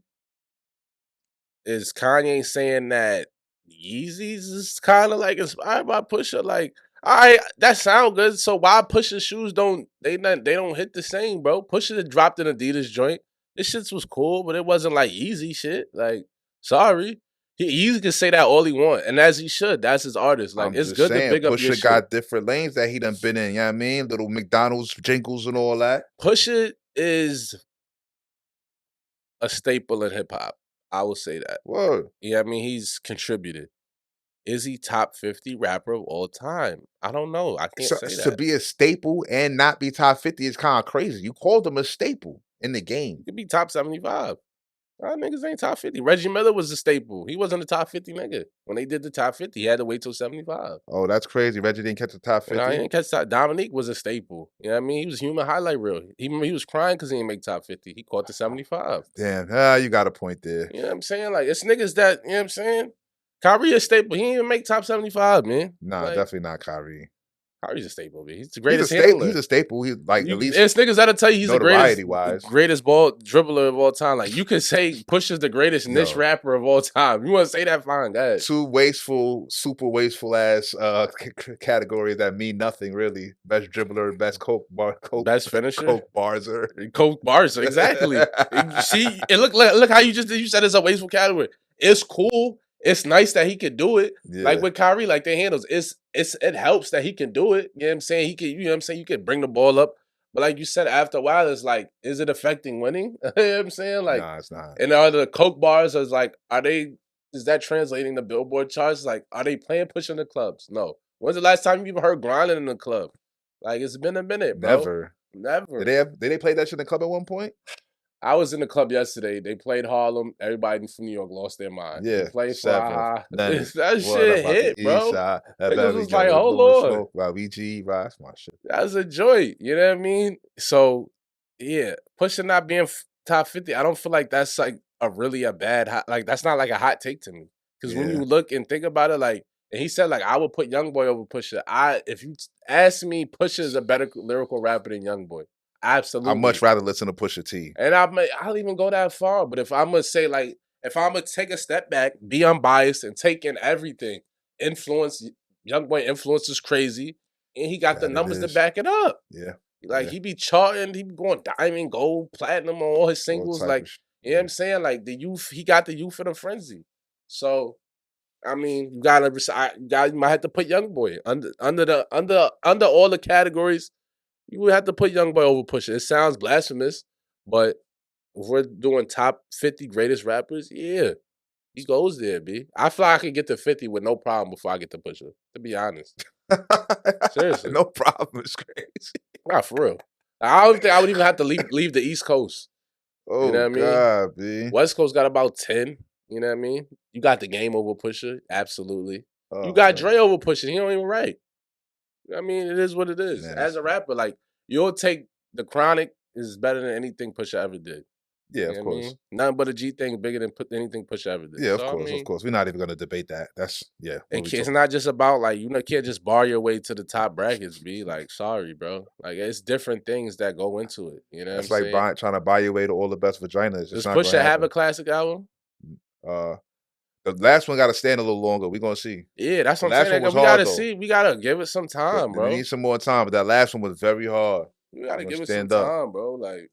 B: Is Kanye saying that Yeezys is kind of like inspired by Pusha? Like, all right, that sound good. So why Pusha shoes they don't hit the same, bro? Pusha had dropped an Adidas joint. This shit was cool, but it wasn't like Yeezy shit. Like, sorry. He can say that all he want, and as he should. That's his artist. Like,
A: I'm
B: it's
A: just
B: good to
A: saying,
B: big up your
A: Pusha
B: shit.
A: got different lanes that he done been in, you know what I mean? Little McDonald's jingles and all that.
B: Pusha is a staple in hip hop. I will say that.
A: Word.
B: Yeah, I mean, he's contributed. Is he top 50 rapper of all time? I don't know. I can't
A: So,
B: say
A: to
B: that.
A: be a staple and not be top 50 is kind of crazy. You called him a staple in the
B: He
A: game.
B: could be top 75. Y'all niggas ain't top 50. Reggie Miller was a staple. He wasn't a top 50 nigga. When they did the top 50, he had to wait till 75.
A: Oh, that's crazy. Reggie didn't catch the top
B: You know, he
A: 50.
B: didn't catch top. Dominique was a staple. You know what I mean? He was human highlight reel. He was crying because he didn't make top 50. He caught the 75.
A: Damn, you got a point there.
B: You know what I'm saying? Like, it's niggas that, you know what I'm saying? Kyrie a staple. He didn't even make top 75, man.
A: Nah,
B: Like,
A: definitely not Kyrie.
B: Kyrie's a staple, man. He's the
A: He's a
B: greatest
A: staple.
B: handler.
A: He's a staple. He's like at least
B: It's niggas that'll tell you he's the
A: notoriety wise.
B: greatest ball dribbler of all time. Like you could say Pusha's the greatest niche
A: Yo,
B: rapper of all time. You want to say that? Fine, go ahead.
A: two wasteful, super wasteful ass categories that mean nothing really. Best dribbler, best
B: Best finisher,
A: coke barzer.
B: Coke bars. Exactly. See, and look how you said it's a wasteful category. It's cool. It's nice that he could do it. Like
A: Yeah,
B: with Kyrie, like the handles. It helps that he can do it. You know what I'm saying? He can, you know what I'm saying? You can bring the ball up. But like you said, after a while, it's like, is it affecting winning? You know what I'm saying? Like,
A: nah, it's not.
B: and are the Coke bars is that translating the Billboard charts? Like, are they playing push in the clubs? No. When's the last time you even heard grinding in the club? Like, it's been a minute, bro.
A: Never.
B: Never.
A: Did they play that shit in the club at one point?
B: I was in the club yesterday. They played Harlem. Everybody from New York lost their mind.
A: Yeah,
B: They played Fly
A: seven.
B: High.
A: None.
B: That
A: What
B: shit
A: about
B: hit,
A: the east
B: bro.
A: side? That
B: Niggas
A: better
B: was
A: be
B: like,
A: Joe
B: hold
A: Blue
B: on.
A: Smoke. Wow, VG, right? That's my shit.
B: That's a joy. You know what I mean? So, yeah, Pusha not being top 50, I don't feel like that's like a bad like that's not like a hot take to me. Because when
A: Yeah.
B: you look and think about it, like, and he said like I would put YoungBoy over Pusha. If you ask me, Pusha is a better lyrical rapper than YoungBoy. Absolutely.
A: I'd much rather listen to Pusha T.
B: And I'll even go that far. But if I'm gonna say like, if I'm gonna take a step back, be unbiased, and take in everything, Young Boy influence is crazy, and he got the numbers to back it up.
A: Yeah.
B: Like he be charting, he be going diamond, gold, platinum on all his singles. Like, you know what I'm saying? Like the youth, he got the youth in a frenzy. So I mean, you might have to put Young Boy under all the categories. You would have to put Young Boy over Pusha. It sounds blasphemous, but if we're doing top 50 greatest rappers, yeah, he goes there, B. I feel like I could get to 50 with no problem before I get to Pusha, to be honest. Seriously.
A: No problem. It's crazy.
B: Not for real. I don't think I would even have to leave the East Coast.
A: Oh,
B: you know what
A: God,
B: I mean?
A: B.
B: West Coast got about 10. You know what I mean? You got the Game over Pusha. Absolutely.
A: Oh,
B: you got Dre over Pusha. He don't even write. I mean, it is what it is.
A: Man,
B: as a rapper, like, you'll take The Chronic is better than anything Pusha ever did.
A: Yeah,
B: you
A: of course.
B: I mean? Nothing but a G thing bigger than anything Pusha ever did.
A: Yeah, of course. We're not even going to debate that. That's, yeah.
B: It's not just about, like, you can't just bar your way to the top brackets, B. Like, sorry, bro. Like, it's different things that go into it. You know
A: That's
B: what I'm
A: like
B: saying?
A: trying to buy your way to all the best vaginas.
B: Does Pusha have a classic album?
A: The last one got to stand a little longer. We're going to see.
B: Yeah, that's what I'm saying. We got to see. We got to give it some time, bro.
A: We need some more time, but that last one was very hard.
B: We got to give it some time, bro. Like,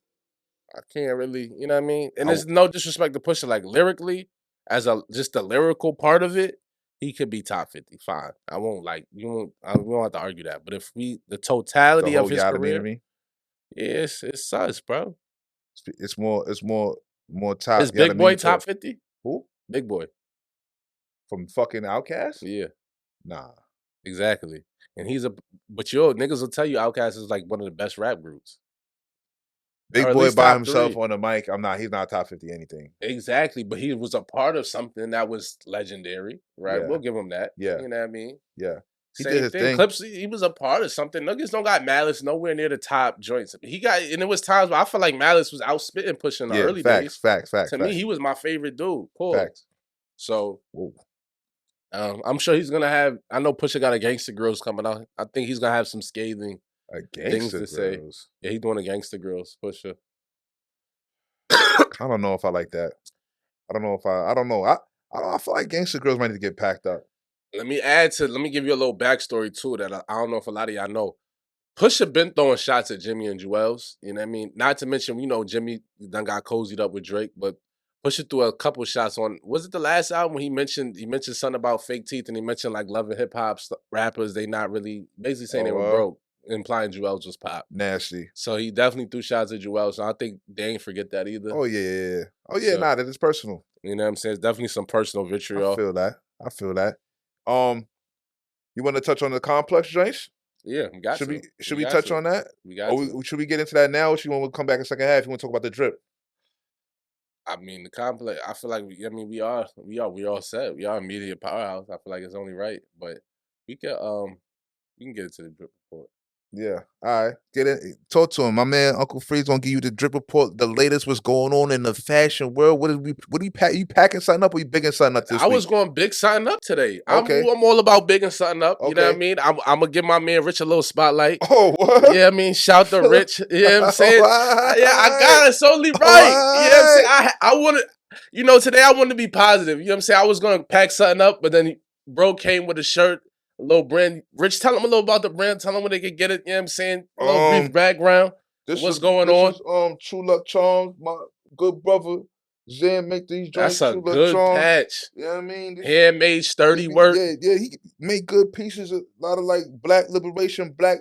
B: I can't really, you know what I mean? And there's no disrespect to Pusha. Like, lyrically, as just the lyrical part of it, he could be top 50. Fine. I won't, like, we won't have to argue that. But if the totality of his career, yes, it's sus, bro.
A: It's more top.
B: Is Big Boy top 50?
A: Who?
B: Big Boy.
A: From fucking Outkast?
B: Yeah.
A: Nah.
B: Exactly. And but niggas will tell you Outkast is like one of the best rap groups.
A: Big Boy by himself on the mic. He's not top 50 anything.
B: Exactly. But he was a part of something that was legendary, right? Yeah. We'll give him that.
A: Yeah.
B: You know what I mean?
A: Yeah.
B: He did his thing. Clips, he was a part of something. Nuggets don't got Malice nowhere near the top joints. And it was times where I feel like Malice was outspitting Pusha in the early days.
A: Facts.
B: To me, he was my favorite dude. Cool.
A: Facts.
B: So, I'm sure he's gonna have. I know Pusha got a Gangsta Grills coming out. I think he's gonna have some scathing things to say. Yeah, he's doing a Gangsta Grills. Pusha.
A: I don't know if I like that. I don't know. I feel like Gangsta Grills might need to get packed up.
B: Let me give you a little backstory too that I don't know if a lot of y'all know. Pusha been throwing shots at Jimmy and Juelz. You know what I mean? Not to mention, Jimmy done got cozied up with Drake, but Pusha threw a couple shots on. Was it the last album when he mentioned something about fake teeth and he mentioned like love and hip hop rappers? They not really basically saying they were broke, implying Juelz was pop.
A: Nasty.
B: So he definitely threw shots at Juelz. So I think they ain't forget that either.
A: Oh yeah. That is personal.
B: You know what I'm saying? It's definitely some personal vitriol.
A: I feel that. You want to touch on the complex joints?
B: Yeah, we got
A: should we touch on that?
B: We got
A: should we get into that now, or should we want to come back in the second half? You want to talk about the drip?
B: I mean, the complex. I feel like we all set. We are a media powerhouse. I feel like it's only right, but we can get into the drip report.
A: Yeah, all right. Get it. Talk to him, my man. Uncle Freeze gonna give you the drip report. The latest, what's going on in the fashion world. What do you pack? You packing something up, or you bigging something up this week?
B: I was going big something up today. Okay. I'm all about bigging something up. You know what I mean? I'm gonna give my man Rich a little spotlight.
A: Oh, what?
B: Yeah, I mean, shout to Rich. You know what I'm saying? Yeah, I got it. It's only right. You know what I'm saying? I wanted, today I wanted to be positive. You know what I'm saying? I was gonna pack something up, but then bro came with a shirt. A little brand. Rich, tell them a little about the brand. Tell them where they can get it. You know what I'm saying? A little brief background. What's going on?
A: Is, True Luck Charms, my good brother. Zen make these joints.
B: That's a good patch.
A: You know what I mean?
B: Handmade, sturdy work.
A: Yeah, he made good pieces. A lot of like black liberation, black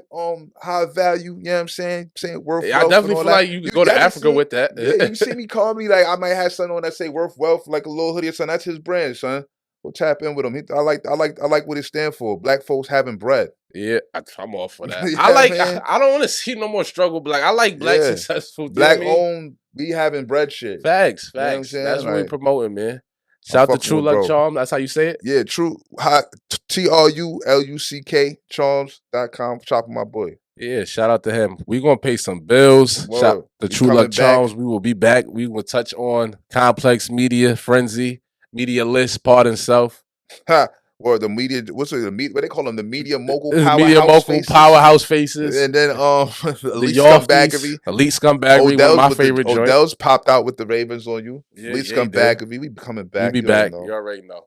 A: high value. You know what I'm saying? Saying worth.
B: Yeah, I definitely feel like you could go to Africa with that.
A: Yeah, you see me call me like I might have something on that say worth wealth, like a little hoodie or something. That's his brand, son. We'll tap in with him. I like what it stands for. Black folks having bread.
B: Yeah, I'm all for that.
A: Yeah,
B: I don't want to see no more struggle. But I like black successful.
A: Black owned. We having bread shit.
B: Facts. You know that's what we promoting, man. Shout out to True Luck Charms. That's how you say it?
A: Yeah, True. TRULUCK Charms.com. Shopping my boy.
B: Yeah, shout out to him. We're going to pay some bills. Shout out to True Luck Charms. We will be back. We will touch on Complex Media, Frenzy, Media List, Pardon Self.
A: or the media. What's it? What they call them? The media mogul
B: Media
A: powerhouse
B: mogul
A: faces.
B: powerhouse faces.
A: And then
B: The
A: Elite
B: Yofties,
A: Scumbaggery.
B: Elite Scumbaggery, one of my favorite joints.
A: Odell's popped out with the Ravens on you.
B: Yeah,
A: Elite
B: yeah, he did.
A: Scumbaggery. We coming
B: We
A: back.
B: be
A: You already
B: back.
A: know.
B: You already know.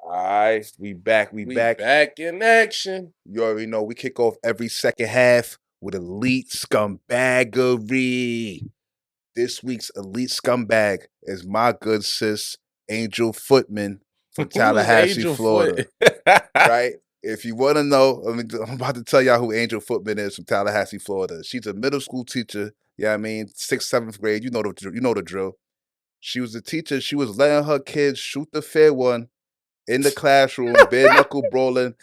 A: All right, we back. We back.
B: Back in action.
A: You already know. We kick off every second half with Elite Scumbaggery. This week's Elite Scumbag is my good sis, Angel Footman from Tallahassee,
B: Angel
A: Florida.
B: Foot?
A: Right? If you want to know, I'm about to tell y'all who Angel Footman is from Tallahassee, Florida. She's a middle school teacher. Yeah, I mean, 6th, 7th grade. You know the drill. She was a teacher. She was letting her kids shoot the fair one in the classroom, bare knuckle brawling,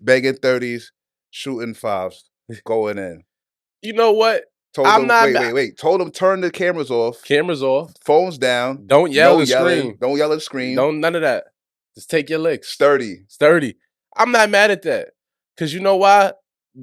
A: banging 30s, shooting 5s, going in.
B: You know what?
A: Told them, wait. Told them turn the cameras off.
B: Cameras off.
A: Phones down.
B: Don't yell
A: no
B: and
A: yelling.
B: scream.
A: Don't yell and scream.
B: Don't none of that. Just take your licks.
A: Sturdy.
B: I'm not mad at that. Cause you know why?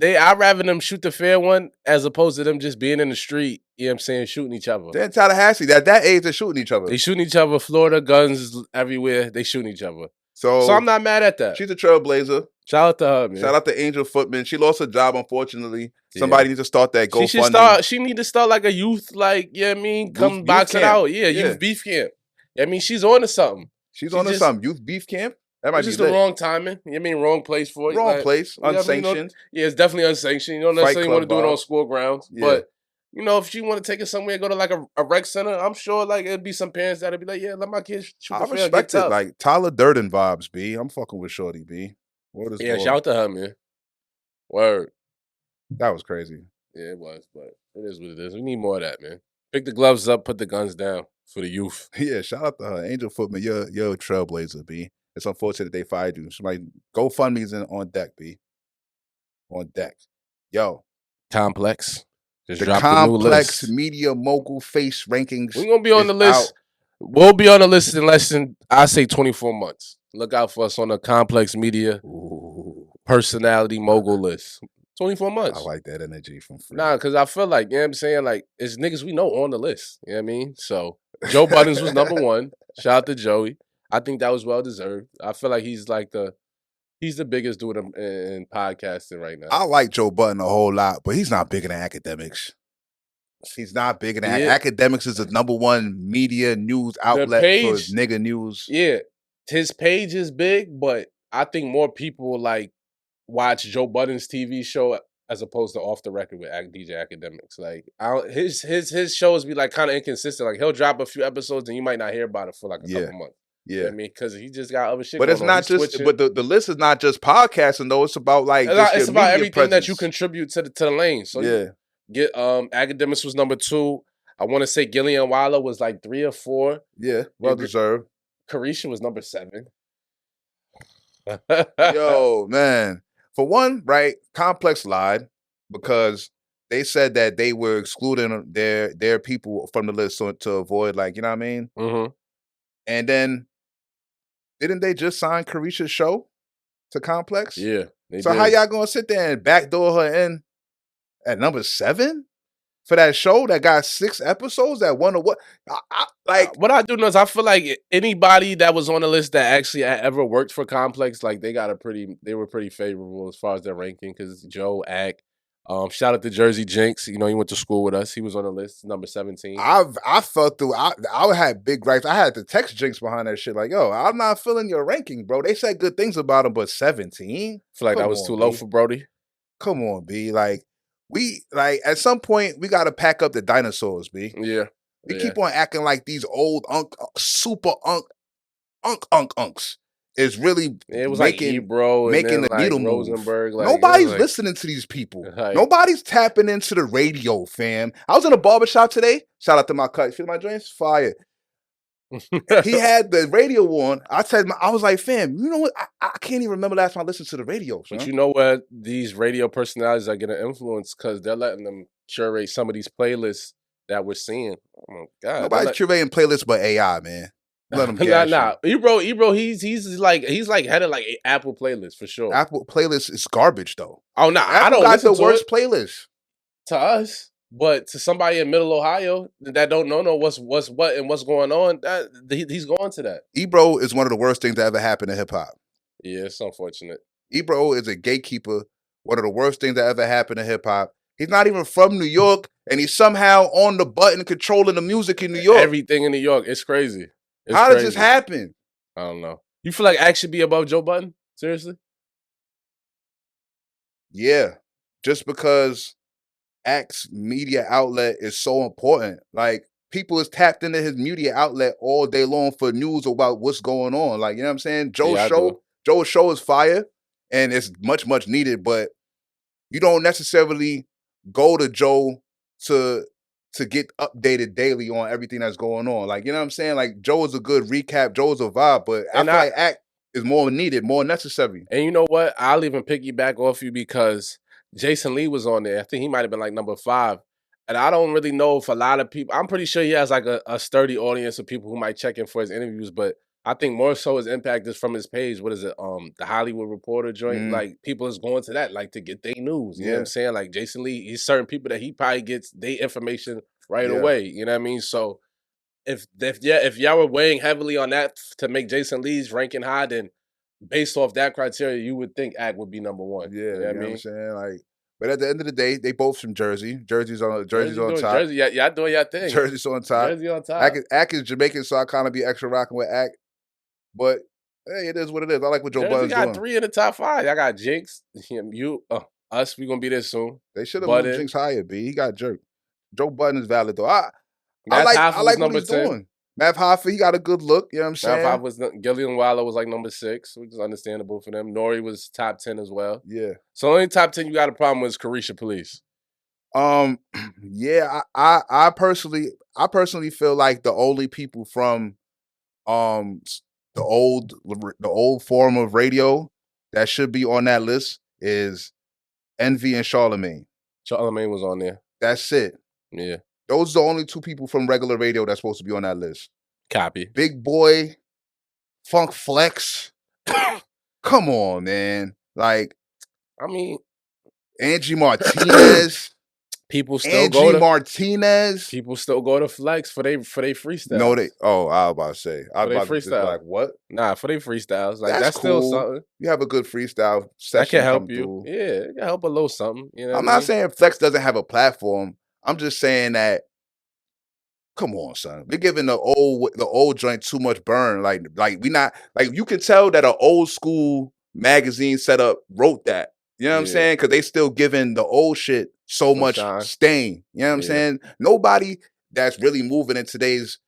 B: I'd rather them shoot the fair one as opposed to them just being in the street, you know what I'm saying, shooting each other.
A: They're in Tallahassee. At that age, they're shooting each other.
B: They shooting each other. Florida, guns everywhere. They shooting each other. So I'm not mad at that.
A: She's a trailblazer.
B: Shout out to her, man.
A: Shout out to Angel Footman. She lost her job, unfortunately. Somebody needs to start that
B: GoFundMe. She need to start like a youth, like, you know what I mean? Come box it out. Yeah, youth beef camp. I mean, she's on to something.
A: She's on to something. Youth beef camp? That might be
B: just the wrong timing. You know what I mean? Wrong place for it.
A: Wrong place. Unsanctioned.
B: Yeah, it's definitely unsanctioned. You don't necessarily want to do it on school grounds. Yeah. But, you know, if she want to take it somewhere, go to like a rec center, I'm sure like it'd be some parents that'd be like, yeah, let my kids shoot the fair. I respect it.
A: Like Tyler Durden vibes, B. I'm fucking with Shorty, B.
B: Shout out to her, man. Word.
A: That was crazy.
B: Yeah, it was, but it is what it is. We need more of that, man. Pick the gloves up, put the guns down for the youth.
A: Yeah, shout out to her. Angel Footman, you're a trailblazer, B. It's unfortunate they fired you. Somebody, GoFundMe's on deck, B. On deck. Yo.
B: Complex.
A: Just the Complex Media Mogul Face Rankings.
B: We're going to be on the list. We'll be on the list in less than, I say, 24 months. Look out for us on the Complex Media Personality Mogul list. 24 months.
A: I like that energy from free.
B: Nah, because I feel like, you know what I'm saying? Like, it's niggas we know on the list. You know what I mean? So, Joe Buttons was number 1. Shout out to Joey. I think that was well deserved. I feel like he's the biggest dude in podcasting right now.
A: I like Joe Budden a whole lot, but he's not big in academics. He's not big in academics. Is the number 1 media news outlet for nigga news.
B: Yeah, his page is big, but I think more people like watch Joe Budden's TV show as opposed to Off the Record with DJ Academics. Like his shows be like kind of inconsistent. Like he'll drop a few episodes and you might not hear about it for like a couple months. Yeah, you know I mean, because he just got other shit.
A: But it's not just. But the list is not just podcasting though. It's about like
B: it's about everything that you contribute to the lane. So get Academics was number 2. I want to say Gillian Wyler was like 3 or 4.
A: Yeah, well deserved.
B: Carisha was number 7.
A: Yo, man. For one, right, Complex lied because they said that they were excluding their people from the list to avoid, like, you know what I mean?
B: Mm-hmm.
A: And then, didn't they just sign Carisha's show to Complex?
B: Yeah.
A: So how y'all gonna sit there and backdoor her in at number 7? For that show that got 6 episodes that won a what?
B: What I do know is I feel like anybody that was on the list that actually ever worked for Complex, like they were pretty favorable as far as their ranking because Joe, Ack, shout out to Jersey Jinx. You know, he went to school with us. He was on the list, number 17.
A: I felt through. I had big gripes. I had to text Jinx behind that shit. Like, yo, I'm not feeling your ranking, bro. They said good things about him, but 17.
B: I feel like that was too low for Brody.
A: Come on, B. Like. We at some point we gotta pack up the dinosaurs, B.
B: Yeah.
A: We keep on acting like these old super unks is really
B: it was making
A: the
B: like
A: needle
B: Rosenberg.
A: Move. Nobody's listening to these people. Nobody's tapping into the radio, fam. I was in a barbershop today. Shout out to my cut. Feel my joints? Fire. He had the radio on. I was like, fam, you know what? I can't even remember last time I listened to the radio. Son.
B: But you know what? These radio personalities are going to influence because they're letting them curate some of these playlists that we're seeing. Oh my God.
A: Nobody's curating playlists but AI, man. Let them gas
B: Nah. Ebro, he's like headed like Apple playlist for sure.
A: Apple playlist is garbage though.
B: Oh, no.
A: I don't got the worst playlist.
B: To us. But to somebody in Middle Ohio that don't know what's what and what's going on, he's going to that.
A: Ebro is one of the worst things that ever happened in hip hop.
B: Yeah, it's unfortunate.
A: Ebro is a gatekeeper. One of the worst things that ever happened in hip hop. He's not even from New York, and he's somehow on the button controlling the music in New York.
B: Everything in New York, it's crazy.
A: How does this happen?
B: I don't know. You feel like Axe should be above Joe Budden? Seriously?
A: Yeah, just because Axe media outlet is so important. Like, people is tapped into his media outlet all day long for news about what's going on. Like, you know what I'm saying? Joe's show is fire, and it's much, much needed, but you don't necessarily go to Joe to get updated daily on everything that's going on. Like, you know what I'm saying? Like, Joe is a good recap. Joe is a vibe, but I feel like Act is more needed, more necessary.
B: And you know what? I'll even piggyback off you because Jason Lee was on there. I think he might have been like number 5. And I don't really know if a lot of people, I'm pretty sure he has like a sturdy audience of people who might check in for his interviews, but I think more so his impact is from his page. What is it? The Hollywood Reporter joint. Like, people is going to that, like, to get their news. You know what I'm saying? Like, Jason Lee, he's certain people that he probably gets their information right away. You know what I mean? So if y'all were weighing heavily on that to make Jason Lee's ranking high, then based off that criteria, you would think Act would be number 1.
A: Yeah, you know what I'm saying? Like, but at the end of the day, they both from Jersey. Jersey's on top.
B: Jersey, y'all doing y'all thing.
A: Jersey's on top.
B: Jersey on top.
A: Act is Jamaican, so I kind of be extra rocking with Act. But hey, it is what it is. I like what Joe Budden's doing.
B: Got 3 in the top 5. I got Jinx, us. We gonna be there soon.
A: They should have moved Jinx higher. B. He got jerked. Joe Budden is valid though. I like what he's doing. Mav Hoffa, he got a good look. You know what I'm saying?
B: Mav Hoffa Gillian Waller was like number 6, which is understandable for them. Nori was top 10 as well.
A: Yeah.
B: So only top 10 you got a problem with is Carisha Police.
A: Yeah. I personally feel like the only people from the old form of radio that should be on that list is Envy and Charlemagne.
B: Charlemagne was on there.
A: That's it.
B: Yeah.
A: Those are the only 2 people from regular radio that's supposed to be on that list.
B: Copy.
A: Big Boy, Funk Flex. Come on, man. Like,
B: I mean,
A: Angie Martinez.
B: People still go to
A: Martinez.
B: People still go to Flex for they freestyles.
A: No, I was about to say. I was about to say, like, what?
B: Nah, for they freestyles. Like, that's cool. Still something.
A: You have a good freestyle session.
B: That can help you. Yeah, it can help a little something. You know
A: I'm not saying Flex doesn't have a platform. I'm just saying that, come on, son. We're giving the old joint too much burn. Like we not, like, you can tell that an old school magazine setup wrote that. You know what I'm saying? Because they still giving the old shit so much stain. You know what I'm saying? Nobody that's really moving in today's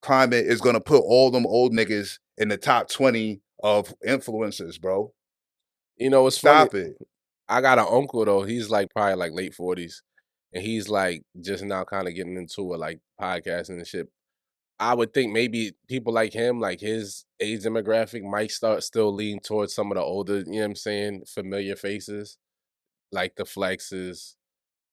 A: climate is gonna put all them old niggas in the top 20 of influencers, bro.
B: You know, it's
A: Stop
B: funny.
A: it.
B: I got an uncle though. He's like probably like late 40s. And he's like just now kind of getting into it, like podcasting and shit. I would think maybe people like him, like his age demographic, might start still lean towards some of the older, you know what I'm saying, familiar faces, like the Flexes,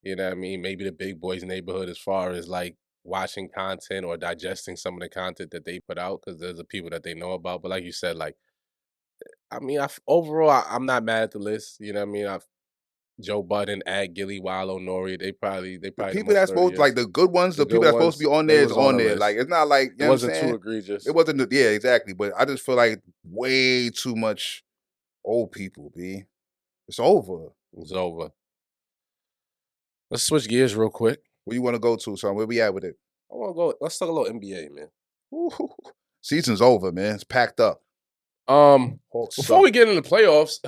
B: you know what I mean? Maybe the Big Boys Neighborhood as far as like watching content or digesting some of the content that they put out, because there's the people that they know about. But like you said, like, I mean, overall, I'm not mad at the list. You know what I mean? Joe Budden, Gilly, Wallow, Nori, they probably
A: the people that's supposed, like, the good ones, the people that's supposed to be on there is on there. Like, it's not like, you know, it wasn't too
B: egregious.
A: It wasn't, yeah, exactly. But I just feel like way too much old people, B. It's over.
B: It's over. Let's switch gears real quick.
A: Where you want to go to, son? Where we at with it?
B: I want to go. Let's talk a little NBA, man.
A: Ooh, season's over, man. It's packed up.
B: Before we get into the playoffs,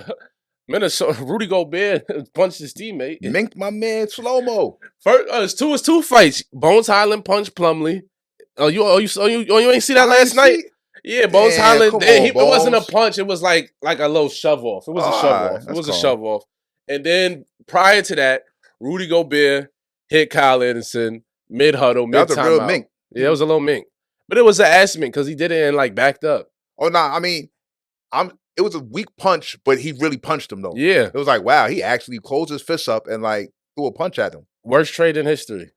B: Minnesota, Rudy Gobert punched his teammate.
A: Minked my man slow-mo.
B: First, it's two fights. Bones Highland punched Plumlee. You ain't see that last night? Yeah, Bones Highland. It wasn't a punch. It was like a little shove off. It was a shove off. It was a shove off. And then prior to that, Rudy Gobert hit Kyle Anderson mid huddle, mid timeout. That was a real mink. Yeah, it was a little mink, but it was an ass mink because he did it and like backed up.
A: Oh no, I mean, it was a weak punch, but he really punched him though.
B: Yeah,
A: it was like, wow, he actually closed his fist up and like threw a punch at him.
B: Worst trade in history.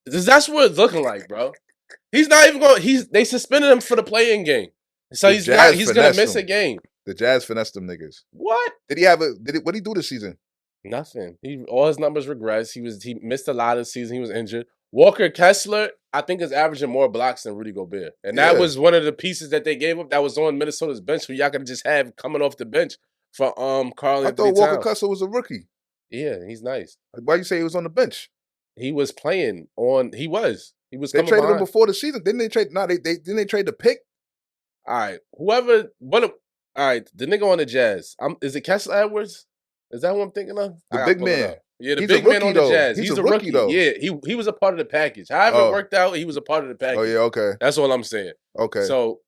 B: That's what it's looking like, bro. He's not even going. They suspended him for the play-in game, so he's gonna miss a game.
A: The Jazz finessed them niggas.
B: What?
A: Did he have what did he do this season?
B: Nothing. All his numbers regress. He missed a lot of the season. He was injured. Walker Kessler, I think, is averaging more blocks than Rudy Gobert, and that
A: Yeah.
B: was one of the pieces that they gave up. That was on Minnesota's bench, where y'all could just have coming off the bench for Karl
A: I
B: Anthony
A: thought Walker
B: Towns.
A: Kessler was a rookie.
B: Yeah, he's nice.
A: Why you say he was on the bench?
B: He was playing on. He was
A: They
B: coming
A: traded him
B: behind.
A: before the season. Didn't they trade? No, they didn't they trade the pick?
B: All right, whoever. All right, the nigga on the Jazz. Is it Kessler Edwards? Is that who I'm thinking of?
A: The
B: I gotta
A: big
B: pull it
A: man.
B: up. Yeah, the
A: He's a
B: big man
A: rookie
B: on the
A: though.
B: Jazz.
A: He's
B: He's
A: a
B: a
A: rookie
B: rookie.
A: though.
B: Yeah, he was a part of the package. However it
A: Oh.
B: worked out, he was a part of the package.
A: Oh yeah, okay.
B: That's all I'm saying.
A: Okay.
B: So,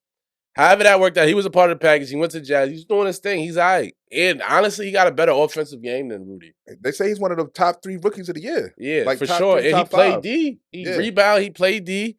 B: however that worked out, he was a part of the package. He went to Jazz. He's doing his thing. He's all right. And honestly, he got a better offensive game than Rudy.
A: They say he's one of the top 3 rookies of the year.
B: Yeah,
A: Like
B: for
A: top
B: sure.
A: 3,
B: And he
A: top
B: played
A: 5.
B: D. He
A: Yeah.
B: rebound. He played D.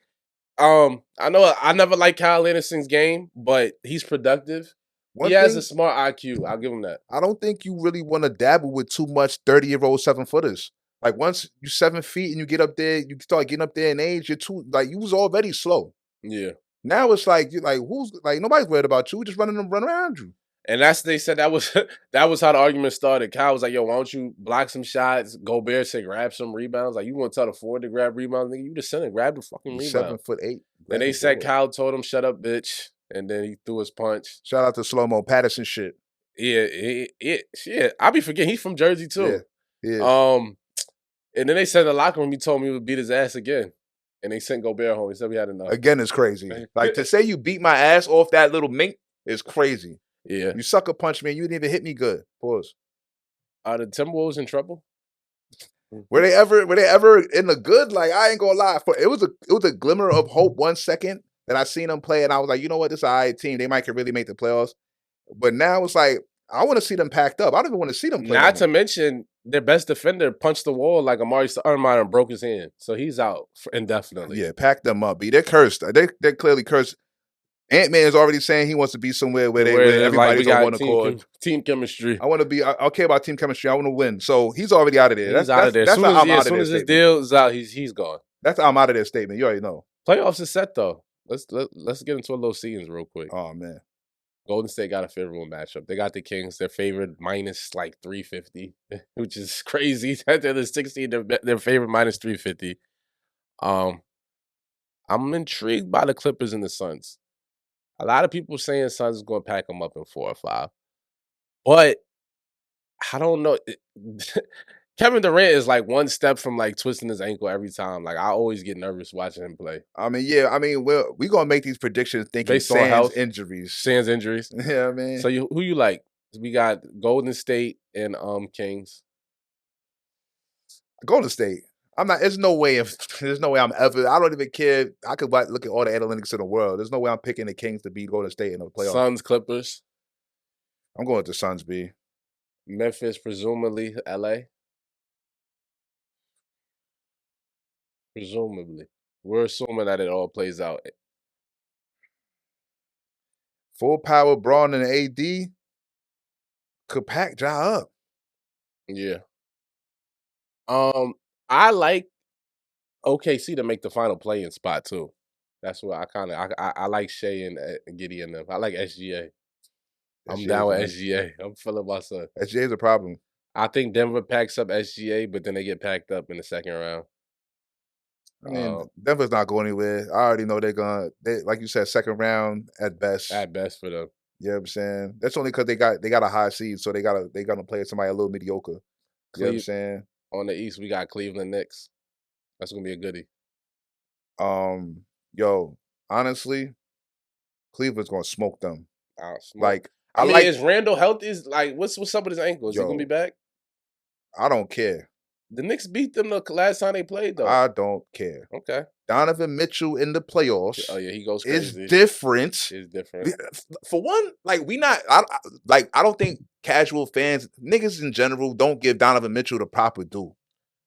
B: I know I never liked Kyle Anderson's game, but he's productive.
A: One
B: He has
A: thing,
B: a smart IQ. I'll give him that.
A: I don't think you really want to dabble with too much 30-year-old 7-footers. Like once you're 7 feet and you get up there, you start getting up there in age, you're too like you was already slow.
B: Yeah.
A: Now it's like you're like who's like nobody's worried about you, just run around you.
B: And they said that was that was how the argument started. Kyle was like, "Yo, why don't you block some shots?" Gobert said, "Grab some rebounds." Like, you want to tell the forward to grab rebounds? Nigga, you just send it, grab the fucking
A: He's
B: rebound.
A: 7'8".
B: And they said Kyle told him, "Shut up, bitch," and then he threw his punch.
A: Shout out to Slow-Mo Patterson shit.
B: Yeah, shit. I be forgetting he's from Jersey too.
A: Yeah.
B: And then they said in the locker room he told me he would beat his ass again, and they sent Gobert home. He said we had enough.
A: Again, it's crazy. Like to say you beat my ass off that little mink is crazy.
B: Yeah.
A: You sucker punch me and you didn't even hit me good. Pause.
B: Are the Timberwolves in trouble?
A: Were they ever in the good? Like I ain't gonna lie, it was a glimmer of hope 1 second that I seen them play, and I was like, you know what, this is an alright team. They might could really make the playoffs. But now it's like I want to see them packed up. I don't even want to see them play.
B: Not to mention their best defender punched the wall like Amari Stoudemire and broke his hand, so he's out indefinitely.
A: Yeah, pack them up, B. They're cursed. They're clearly cursed. Ant-Man is already saying he wants to be somewhere where everybody's on one accord.
B: Team chemistry.
A: I want to be. I care about team chemistry. I want to win. So he's already out of there.
B: He's out of there.
A: That's how I'm out of there.
B: As soon as his deal is out, he's gone.
A: That's how I'm out of their statement. You already know.
B: Playoffs is set though. Let's get into a little seasons real quick.
A: Oh man,
B: Golden State got a favorable matchup. They got the Kings. They're favored minus like 350, which is crazy. They're the 16. They're favored minus 350. I'm intrigued by the Clippers and the Suns. A lot of people saying Suns is going to pack them up in 4 or 5, but I don't know. Kevin Durant is like one step from like twisting his ankle every time. Like I always get nervous watching him play.
A: I mean, yeah. I mean, we're gonna make these predictions thinking
B: Based on
A: sans
B: health.
A: injuries.
B: Sans injuries.
A: Yeah, man.
B: So who you like? We got Golden State and Kings.
A: Golden State. I'm not. There's no way. There's no way I'm ever. I don't even care. I could look at all the analytics in the world. There's no way I'm picking the Kings to beat Golden State in the playoffs.
B: Suns, Clippers.
A: I'm going with the Suns, B.
B: Memphis, presumably LA. Presumably, we're assuming that it all plays out.
A: Full power, Braun and AD could pack Ja up.
B: Yeah. I like OKC to make the final play-in spot too. That's what I like Shea and Giddey and them. I like SGA. I'm down with SGA. I'm feeling my son.
A: SGA is a problem.
B: I think Denver packs up SGA, but then they get packed up in the second round.
A: I mean, Denver's not going anywhere. I already know they're gonna. Like you said, second round at best.
B: At best for them.
A: You know what I'm saying? That's only because they got a high seed, so they're gonna play somebody a little mediocre. You know what I'm saying?
B: On the East, we got Cleveland Knicks. That's gonna be a goodie.
A: Yo, honestly, Cleveland's gonna smoke them.
B: Like, I mean, is Randall healthy? Is like, what's up with his ankle? Is he gonna be back?
A: I don't care.
B: The Knicks beat them the last time they played, though.
A: I don't care.
B: Okay.
A: Donovan Mitchell in the playoffs.
B: Oh yeah, he goes crazy.
A: Is different.
B: It's different.
A: For one, like I don't think casual fans, niggas in general, don't give Donovan Mitchell the proper due.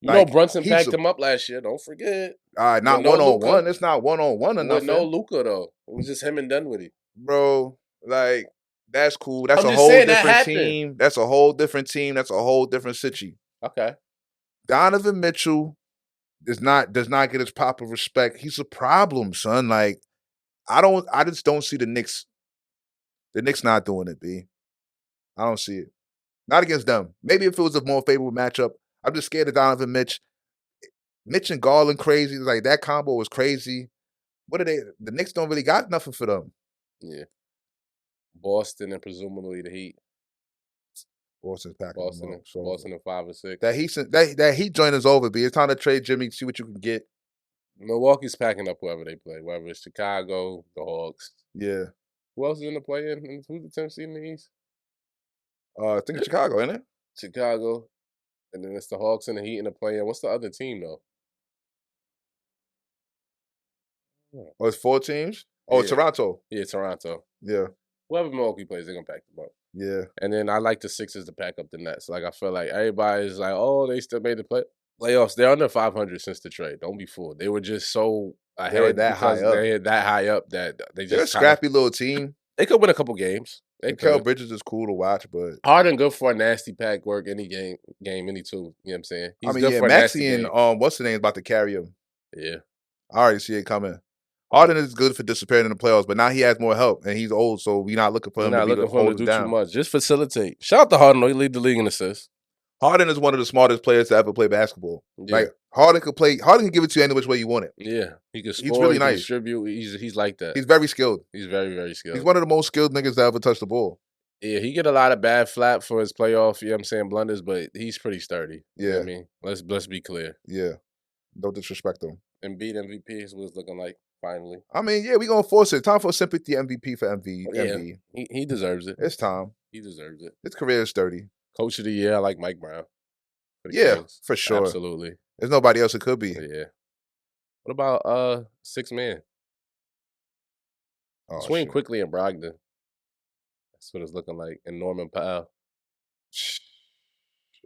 B: You know Brunson packed him up last year. Don't forget.
A: Not one-on-one. It's not one-on-one or nothing.
B: No Luka though. It was just him and Dunwoody.
A: Bro, like that's cool. That's a whole different team. That's a whole different team. That's a whole different city.
B: Okay.
A: Donovan Mitchell does not get his proper respect. He's a problem, son. Like I just don't see the Knicks. The Knicks not doing it, B. I don't see it. Not against them. Maybe if it was a more favorable matchup. I'm just scared of Donovan Mitch. Mitch and Garland crazy. Like that combo was crazy. What are they? The Knicks don't really got nothing for them.
B: Yeah. Boston and presumably the Heat.
A: Boston's packing them up. So
B: Boston in 5 or 6.
A: that Heat joint is over, B. It's time to trade Jimmy, see what you can get.
B: Milwaukee's packing up whoever they play, whether it's Chicago, the Hawks.
A: Yeah.
B: Who else is in the play-in? Who's the 10th seed in the East?
A: I think it's Chicago, isn't it?
B: Chicago. And then it's the Hawks and the Heat in the play-in. What's the other team, though?
A: Oh, it's 4 teams? Oh,
B: Yeah.
A: Toronto.
B: Yeah, Toronto.
A: Yeah.
B: Whoever Milwaukee plays, they're going to pack them up.
A: Yeah.
B: And then I like the Sixers to pack up the Nets. Like, I feel like everybody's like, oh, they still made the playoffs. They're under 500 since the trade. Don't be fooled. They were just so ahead
A: that high
B: because
A: up.
B: they had that high up that they
A: They're a
B: just
A: scrappy little team.
B: They could win a couple games.
A: Mikal Bridges is cool to watch, but
B: Harden good for a nasty pack work any game, any two. You know what I'm saying? He's good for a nasty
A: Maxey and what's the name about to carry him.
B: Yeah.
A: I already see it coming. Harden is good for disappearing in the playoffs, but now he has more help, and he's old, so we're not looking for him
B: to do too much. Just facilitate. Shout out to Harden, though. He lead the league in assists.
A: Harden is one of the smartest players to ever play basketball. Yeah. Like Harden can give it to you any which way you want it.
B: Yeah, he can score.
A: He's really nice.
B: Distribute. He's like that.
A: He's very skilled.
B: He's very, very skilled.
A: He's one of the most skilled niggas to ever touch the ball.
B: Yeah, he get a lot of bad flap for his playoff, you know what I'm saying, blunders, but he's pretty sturdy.
A: Yeah.
B: You know what I mean? Let's be clear.
A: Yeah. Don't disrespect him.
B: And beat MVP is what it's looking like, finally.
A: I mean, yeah, we're going to force it. Time for a sympathy MVP for MV.
B: Yeah, he deserves it.
A: It's time.
B: He deserves it.
A: His career is sturdy.
B: Coach of the year, I like Mike Brown.
A: Yeah, Kings. For sure.
B: Absolutely.
A: There's nobody else it could be.
B: But yeah. What about 6 man? Swing quickly in Brogdon. That's what it's looking like. And Norman Powell.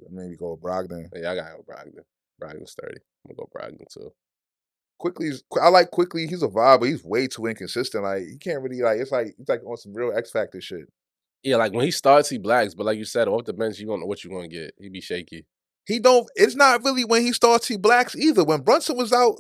A: Maybe go Brogdon.
B: Yeah, I gotta go Brogdon. Brogdon's 30. I'm gonna go Brogdon too.
A: I like Quickly. He's a vibe, but he's way too inconsistent. Like he can't really it's like on some real X Factor shit.
B: Yeah, like when he starts, he blacks, but like you said, off the bench, you don't know what you're gonna get. He be shaky.
A: It's not really when he starts he blacks either. When Brunson was out,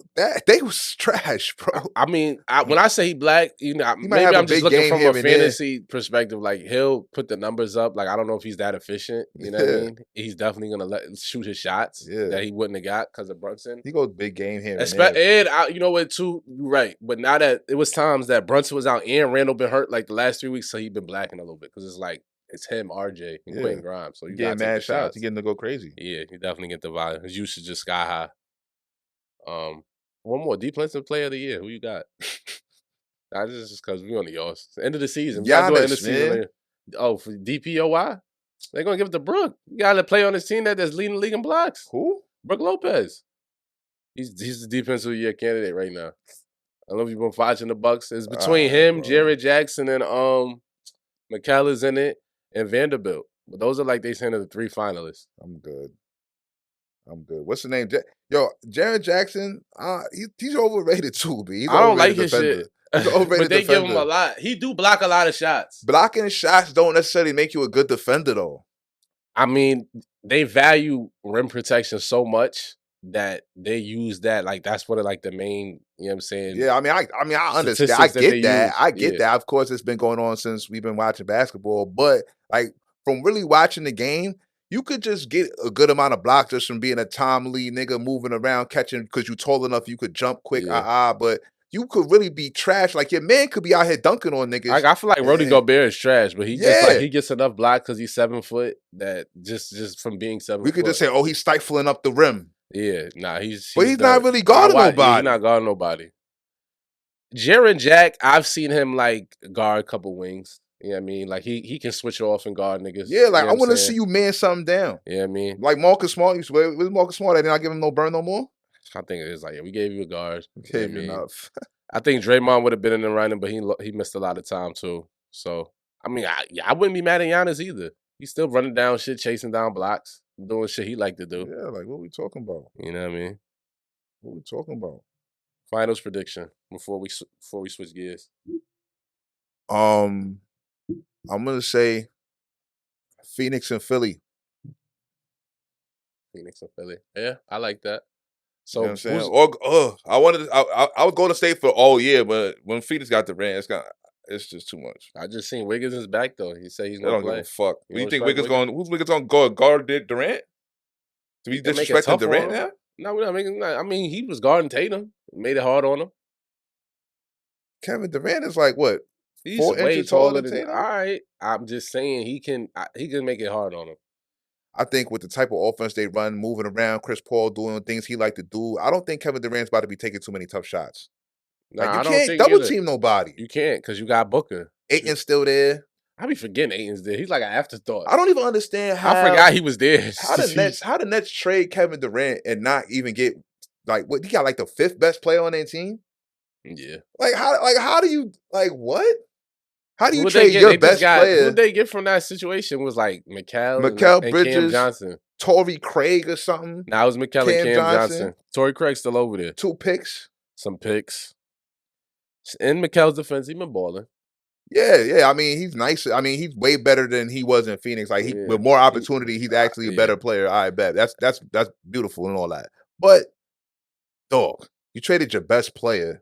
A: they was trash, bro.
B: I mean, when I say he black, maybe I'm just looking from a fantasy perspective. Like he'll put the numbers up. Like I don't know if he's that efficient. You know what I mean? He's definitely gonna shoot his shots that he wouldn't have got because of Brunson.
A: He goes big game here.
B: And you know what? Too, you're right. But now that it was times that Brunson was out and Randall been hurt like the last 3 weeks, so he's been blacking a little bit because it's like. It's him, RJ, and Quentin Grimes. So you
A: getting mad shots. He getting to go crazy.
B: Yeah, he definitely get the volume. His usage is sky high. One more defensive player of the year. Who you got? Nah, this is just because we on the Yost. End of the season.
A: Giannis,
B: Oh, for DPOY? They're gonna give it to Brook. You got to play on this team that's leading the league in blocks.
A: Who?
B: Brook Lopez. He's the defensive year candidate right now. I don't know if you've been watching the Bucks. It's between him, Jared Jackson, and McCallum's in it. And Vanderbilt. But those are like they saying the 3 finalists.
A: I'm good. What's the name? Jared Jackson, he's overrated too, B.
B: I don't like his
A: defender.
B: shit.
A: He's overrated
B: but they
A: defender.
B: give him a lot. He do block a lot of shots.
A: Blocking shots don't necessarily make you a good defender, though.
B: I mean, they value rim protection so much that they use that. Like, that's what the main, you know what I'm saying?
A: Yeah, I understand. I get that. I get that. Of course, it's been going on since we've been watching basketball. But, like, from really watching the game, you could just get a good amount of blocks just from being a Tom Lee nigga moving around, catching, because you're tall enough, you could jump quick, but you could really be trash. Like, your man could be out here dunking on niggas.
B: Like, I feel like Rudy Gobert is trash, but he he gets enough block because he's 7 foot that just from being 7 foot.
A: We could just say, oh, he's stifling up the rim.
B: Yeah, nah, he's
A: not really guarding nobody.
B: He's not guarding nobody. Jaren Jack, I've seen him like guard a couple wings. You know what I mean? Like he can switch off and guard niggas.
A: Yeah, like
B: you know
A: I want to see you man something down.
B: Yeah, I mean,
A: like Marcus Smart. Where's Marcus Smart? I did not give him no burn no more.
B: I think it is like we gave you a guard.
A: We gave you enough.
B: I think Draymond would have been in the running, but he missed a lot of time too. So I mean, I wouldn't be mad at Giannis either. He's still running down shit, chasing down blocks, doing shit he like to do.
A: Yeah, like what we talking about?
B: You know what I mean?
A: What we talking about?
B: Finals prediction before we switch gears.
A: I'm gonna say Phoenix and Philly.
B: Phoenix and Philly. Yeah, I like that. So
A: you know what I'm saying? I would go to state for all year, but when Phoenix got the ring, It's just too much.
B: I just seen Wiggins is back though. He said he's
A: I
B: gonna
A: don't give
B: play.
A: a fuck.
B: You
A: What you
B: don't
A: think
B: strike
A: Wiggins
B: Wiggins?
A: going? Who's Wiggins on guard Durant? Do we
B: They make it
A: disrespecting
B: tough
A: Durant
B: on him.
A: now?
B: No, we're not making. I mean, he was guarding Tatum. Made it hard on him.
A: Kevin Durant is like what?
B: He's
A: 4
B: way
A: inches taller
B: taller
A: than
B: than. All
A: Tatum?
B: right, I'm just saying he can make it hard on him.
A: I think with the type of offense they run, moving around, Chris Paul doing things he like to do, I don't think Kevin Durant's about to be taking too many tough shots. Like
B: Nah,
A: you
B: I don't
A: can't
B: think
A: double
B: either.
A: team nobody.
B: You can't because you got Booker.
A: Aiton's still there.
B: I be forgetting Aiton's there. He's like an afterthought.
A: I don't even understand how
B: I forgot he was there.
A: How the Nets trade Kevin Durant and not even get like what he got like the 5th best player on their team?
B: Yeah.
A: How do you like what? How do you
B: Who'd
A: trade
B: they
A: your best player?
B: Who'd they get from that situation was like Mikal and
A: Bridges,
B: Cam Johnson.
A: Torrey Craig or something.
B: Now it was Mikal and Cam Johnson. Torrey Craig's still over there.
A: 2 picks.
B: Some picks. In Mikal's defense, he been balling.
A: Yeah. I mean, he's nice. I mean, he's way better than he was in Phoenix. Like with more opportunity, he's actually a better player. I bet. That's beautiful and all that. But dog, you traded your best player.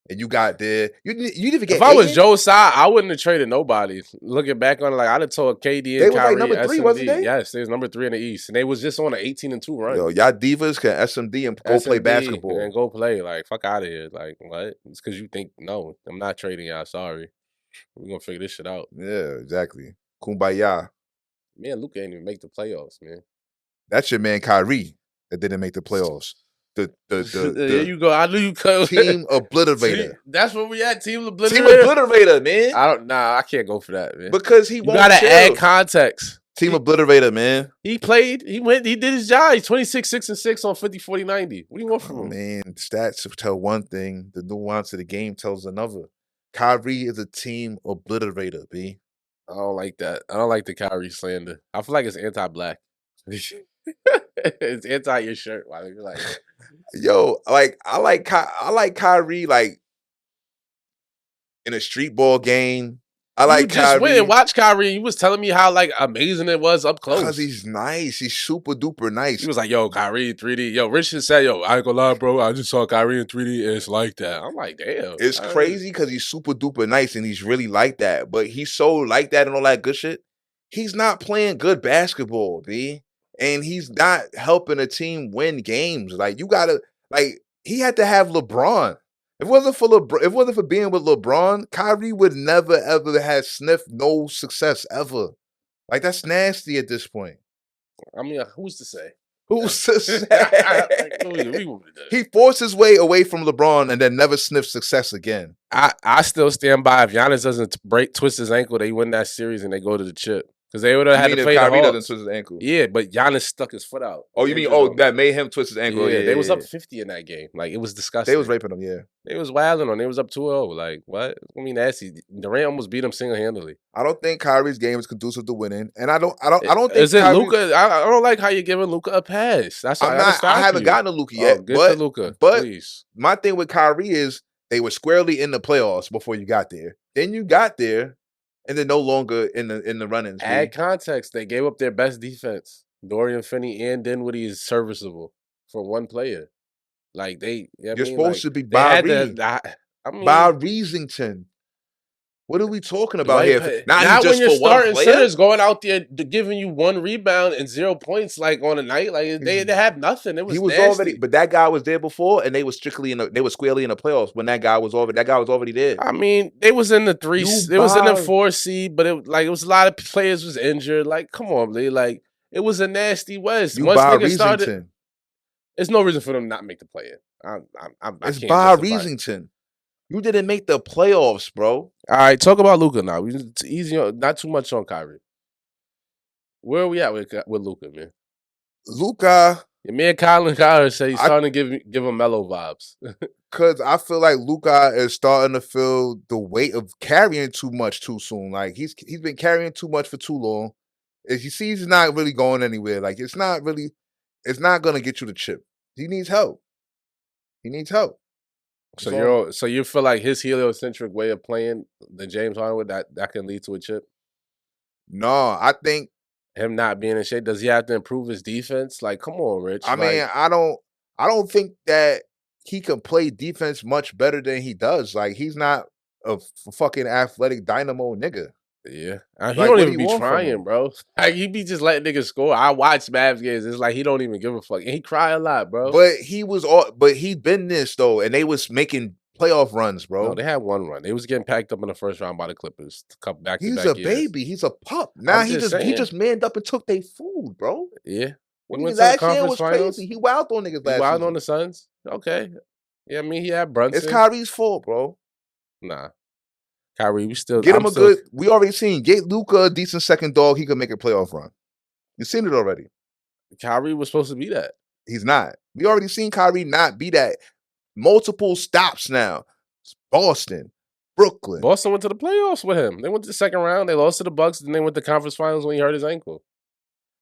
A: And you got there. You didn't even get.
B: If I was Joe's side, I wouldn't have traded nobody. Looking back on it, like I'd have told KD and
A: they was
B: Kyrie,
A: like number 3, wasn't they?
B: Yes, they was number 3 in the East, and they was just on an 18-2 run.
A: Yo, y'all divas can SMD and go play basketball
B: and go play. Like fuck out of here. Like what? It's because you think no, I'm not trading y'all. Sorry, we're gonna figure this shit out.
A: Yeah, exactly. Kumbaya.
B: Man, Luka ain't even make the playoffs, man.
A: That's your man Kyrie that didn't make the playoffs.
B: There you go. I knew you could.
A: Team obliterator.
B: That's where we at. Team obliterator.
A: Team obliterator, man.
B: I can't go for that, man.
A: Because he won't
B: gotta
A: chill.
B: add context.
A: Team obliterator, man.
B: He played. He went. He did his job. He's 26-6-6 on 50, 40, 90. What do you want from him?
A: Man, stats tell one thing. The nuance of the game tells another. Kyrie is a team obliterator, B.
B: I don't like that. I don't like the Kyrie slander. I feel like it's anti-black. It's anti your shirt. Why are you like?
A: Yo, like I like Kyrie like in a street ball game. I like
B: you just
A: Kyrie.
B: went and watched Kyrie. You was telling me how like amazing it was up close.
A: Because he's nice. He's super duper nice.
B: He was like, yo, Kyrie 3D. Yo, Rich just said, yo, I ain't gonna lie, bro. I just saw Kyrie in 3D and it's like that. I'm like, damn.
A: It's crazy because he's super duper nice and he's really like that. But he's so like that and all that good shit. He's not playing good basketball, B. And he's not helping a team win games. Like you gotta, like he had to have LeBron. If it wasn't for being with LeBron, Kyrie would never ever have sniffed no success ever. Like that's nasty at this point.
B: I mean, who's to say?
A: Who's to say? He forced his way away from LeBron and then never sniffed success again.
B: I still stand by. If Giannis doesn't twist his ankle, they win that series and they go to the chip. Because they would have had to play
A: Kyrie
B: the
A: doesn't twist his ankle.
B: Yeah, but Giannis stuck his foot out.
A: Oh, you mean that made him twist his ankle?
B: Yeah, they was up 50 in that game. Like it was disgusting.
A: They was raping him. Yeah,
B: they was wilding on. They was up 2-0. Like what? I mean, nasty. Durant almost beat him single handedly.
A: I don't think Kyrie's game is conducive to winning, and I don't think.
B: Is it Luka? I don't like how you're giving Luka a pass. That's
A: I haven't gotten to Luka yet.
B: Good for Luka.
A: But
B: please.
A: My thing with Kyrie is they were squarely in the playoffs before you got there. Then you got there. And they're no longer in the run-ins.
B: Add context. They gave up their best defense. Dorian Finney and Dinwiddie is serviceable for one player. Like you're
A: supposed to be Bob Reesington. What are we talking about here?
B: Not when you're starting centers going out there giving you 1 rebound and 0 points like on a night. Like they had nothing. It was nasty.
A: Already, but that guy was there before, and they were squarely in the playoffs when that guy was already there.
B: I mean, they was in the 3. It was in the 4 seed, but it was a lot of players was injured. Like, come on, Lee. Like it was a nasty West. Once niggas started, there's no reason for them not make the play in.
A: It's Bob Reesington. You didn't make the playoffs, bro.
B: All right, talk about Luka now. It's easy, not too much on Kyrie. Where are we at with Luka, man?
A: Luka,
B: me and Colin Cowher say he's starting to give him mellow vibes.
A: Cause I feel like Luka is starting to feel the weight of carrying too much too soon. Like he's been carrying too much for too long. As you see, he's not really going anywhere. Like it's not gonna get you the chip. He needs help.
B: So you feel like his heliocentric way of playing the James Harden that can lead to a chip?
A: No, I think
B: him not being in shape. Does he have to improve his defense? Like, come on, Rich.
A: I mean, I don't think that he can play defense much better than he does. Like he's not a fucking athletic dynamo nigga.
B: Yeah. He
A: Like,
B: don't
A: what do
B: even
A: you
B: be
A: want from
B: trying,
A: him?
B: bro. Like, he be just letting niggas score. I watch Mavs games. It's like he don't even give a fuck. And he cry a lot, bro.
A: But he'd been this though, and they was making playoff runs,
B: No,
A: bro.
B: they had one run. They was getting packed up in the first round by the Clippers. Couple
A: He's a
B: back-to-back years.
A: baby. He's a pup. Now
B: I'm
A: he
B: just
A: he
B: saying.
A: just manned up and took their food, bro.
B: Yeah. He
A: What
B: went to the
A: last year
B: conference
A: was
B: finals.
A: crazy. He wilded on niggas
B: He
A: last
B: wild on
A: season.
B: the Suns. Okay. Yeah, I mean, he had
A: It's
B: Brunson.
A: Kyrie's fault, bro.
B: Nah. Kyrie, we still
A: Get him a good. We already seen. Get Luka a decent second dog. He could make a playoff run. You seen it already.
B: Kyrie was supposed to be that.
A: He's not. We already seen Kyrie not be that. Multiple stops now. Boston, Brooklyn.
B: Boston went to the playoffs with him. They went to the second round. They lost to the Bucks. Then they went to conference finals when he hurt his ankle.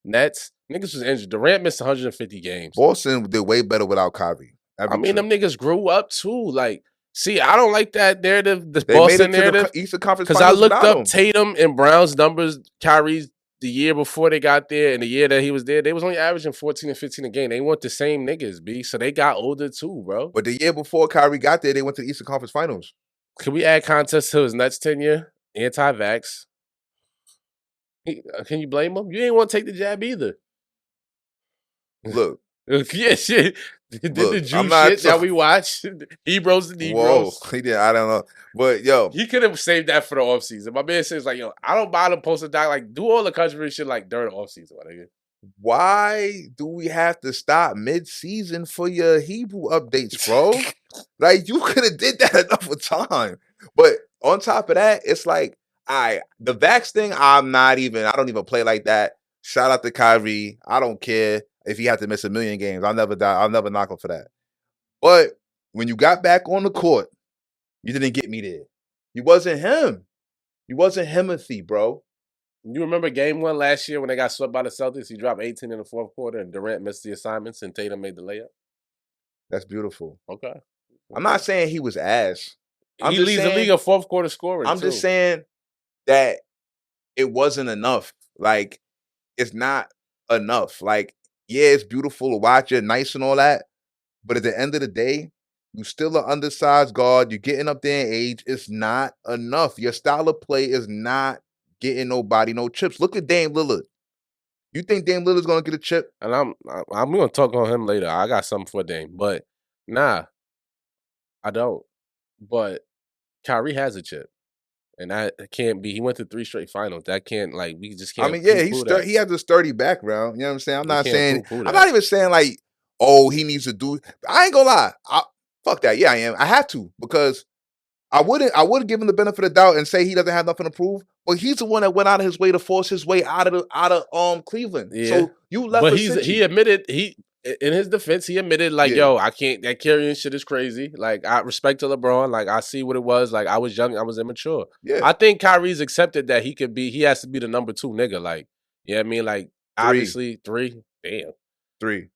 B: Nets, niggas was injured. Durant missed 150 games.
A: Boston did way better without Kyrie.
B: I mean, them niggas grew up too. Like, see, I don't like that narrative, the
A: They
B: Boston
A: made it to
B: narrative.
A: the Eastern Conference
B: Because I
A: Finals
B: looked
A: without
B: up
A: him.
B: Tatum and Brown's numbers, Kyrie's the year before they got there and the year that he was there. They was only averaging 14 and 15 a game. They weren't the same niggas, B. So they got older too, bro.
A: But the year before Kyrie got there, they went to the Eastern Conference Finals.
B: Can we add context to his Nets tenure? Anti-vax. Can you blame him? You ain't want to take the jab either.
A: Look.
B: Yeah, shit. Did the Jew shit that we watched? Hebrews and Negroes.
A: Whoa, he did. I don't know. But yo.
B: He could have saved that for the offseason. My man says, like, yo, I don't buy the poster doc. Like, do all the country shit like during the offseason, my nigga.
A: Why do we have to stop mid-season for your Hebrew updates, bro? Like, you could have did that another time. But on top of that, it's like, the Vax thing, I don't even play like that. Shout out to Kyrie. I don't care if he had to miss a million games. I'll never knock him for that. But when you got back on the court, you didn't get me there. You wasn't him. You wasn't Himothy, bro.
B: You remember game 1 last year when they got swept by the Celtics? He dropped 18 in the fourth quarter and Durant missed the assignments and Tatum made the layup?
A: That's beautiful.
B: Okay.
A: I'm not saying he was ass.
B: He leads the league of fourth quarter scoring.
A: I'm just saying that it wasn't enough. Like, it's not enough. Like, yeah, it's beautiful to watch it, nice and all that. But at the end of the day, you still an undersized guard. You're getting up there in age. It's not enough. Your style of play is not getting nobody no chips. Look at Dame Lillard. You think Dame Lillard's gonna get a chip?
B: And I'm gonna talk on him later. I got something for Dame, but nah, I don't. But Kyrie has a chip, and that can't be. He went to 3 straight finals. That can't we just can't.
A: I mean, yeah, he has a sturdy background. You know what I'm saying? I'm not even saying like, oh, he needs to do. I ain't gonna lie. Fuck that. Yeah, I am. I have to because I would give him the benefit of the doubt and say he doesn't have nothing to prove. But he's the one that went out of his way to force his way out of Cleveland. Yeah. So you left.
B: But he admitted in his defense, he admitted yo, I can't. That carrying shit is crazy. Like, I respect to LeBron. Like, I see what it was. Like, I was young, I was immature.
A: Yeah.
B: I think Kyrie's accepted that he has to be the number 2 nigga. Like, you know what I mean? Like, 3. Obviously 3. Damn.
A: 3.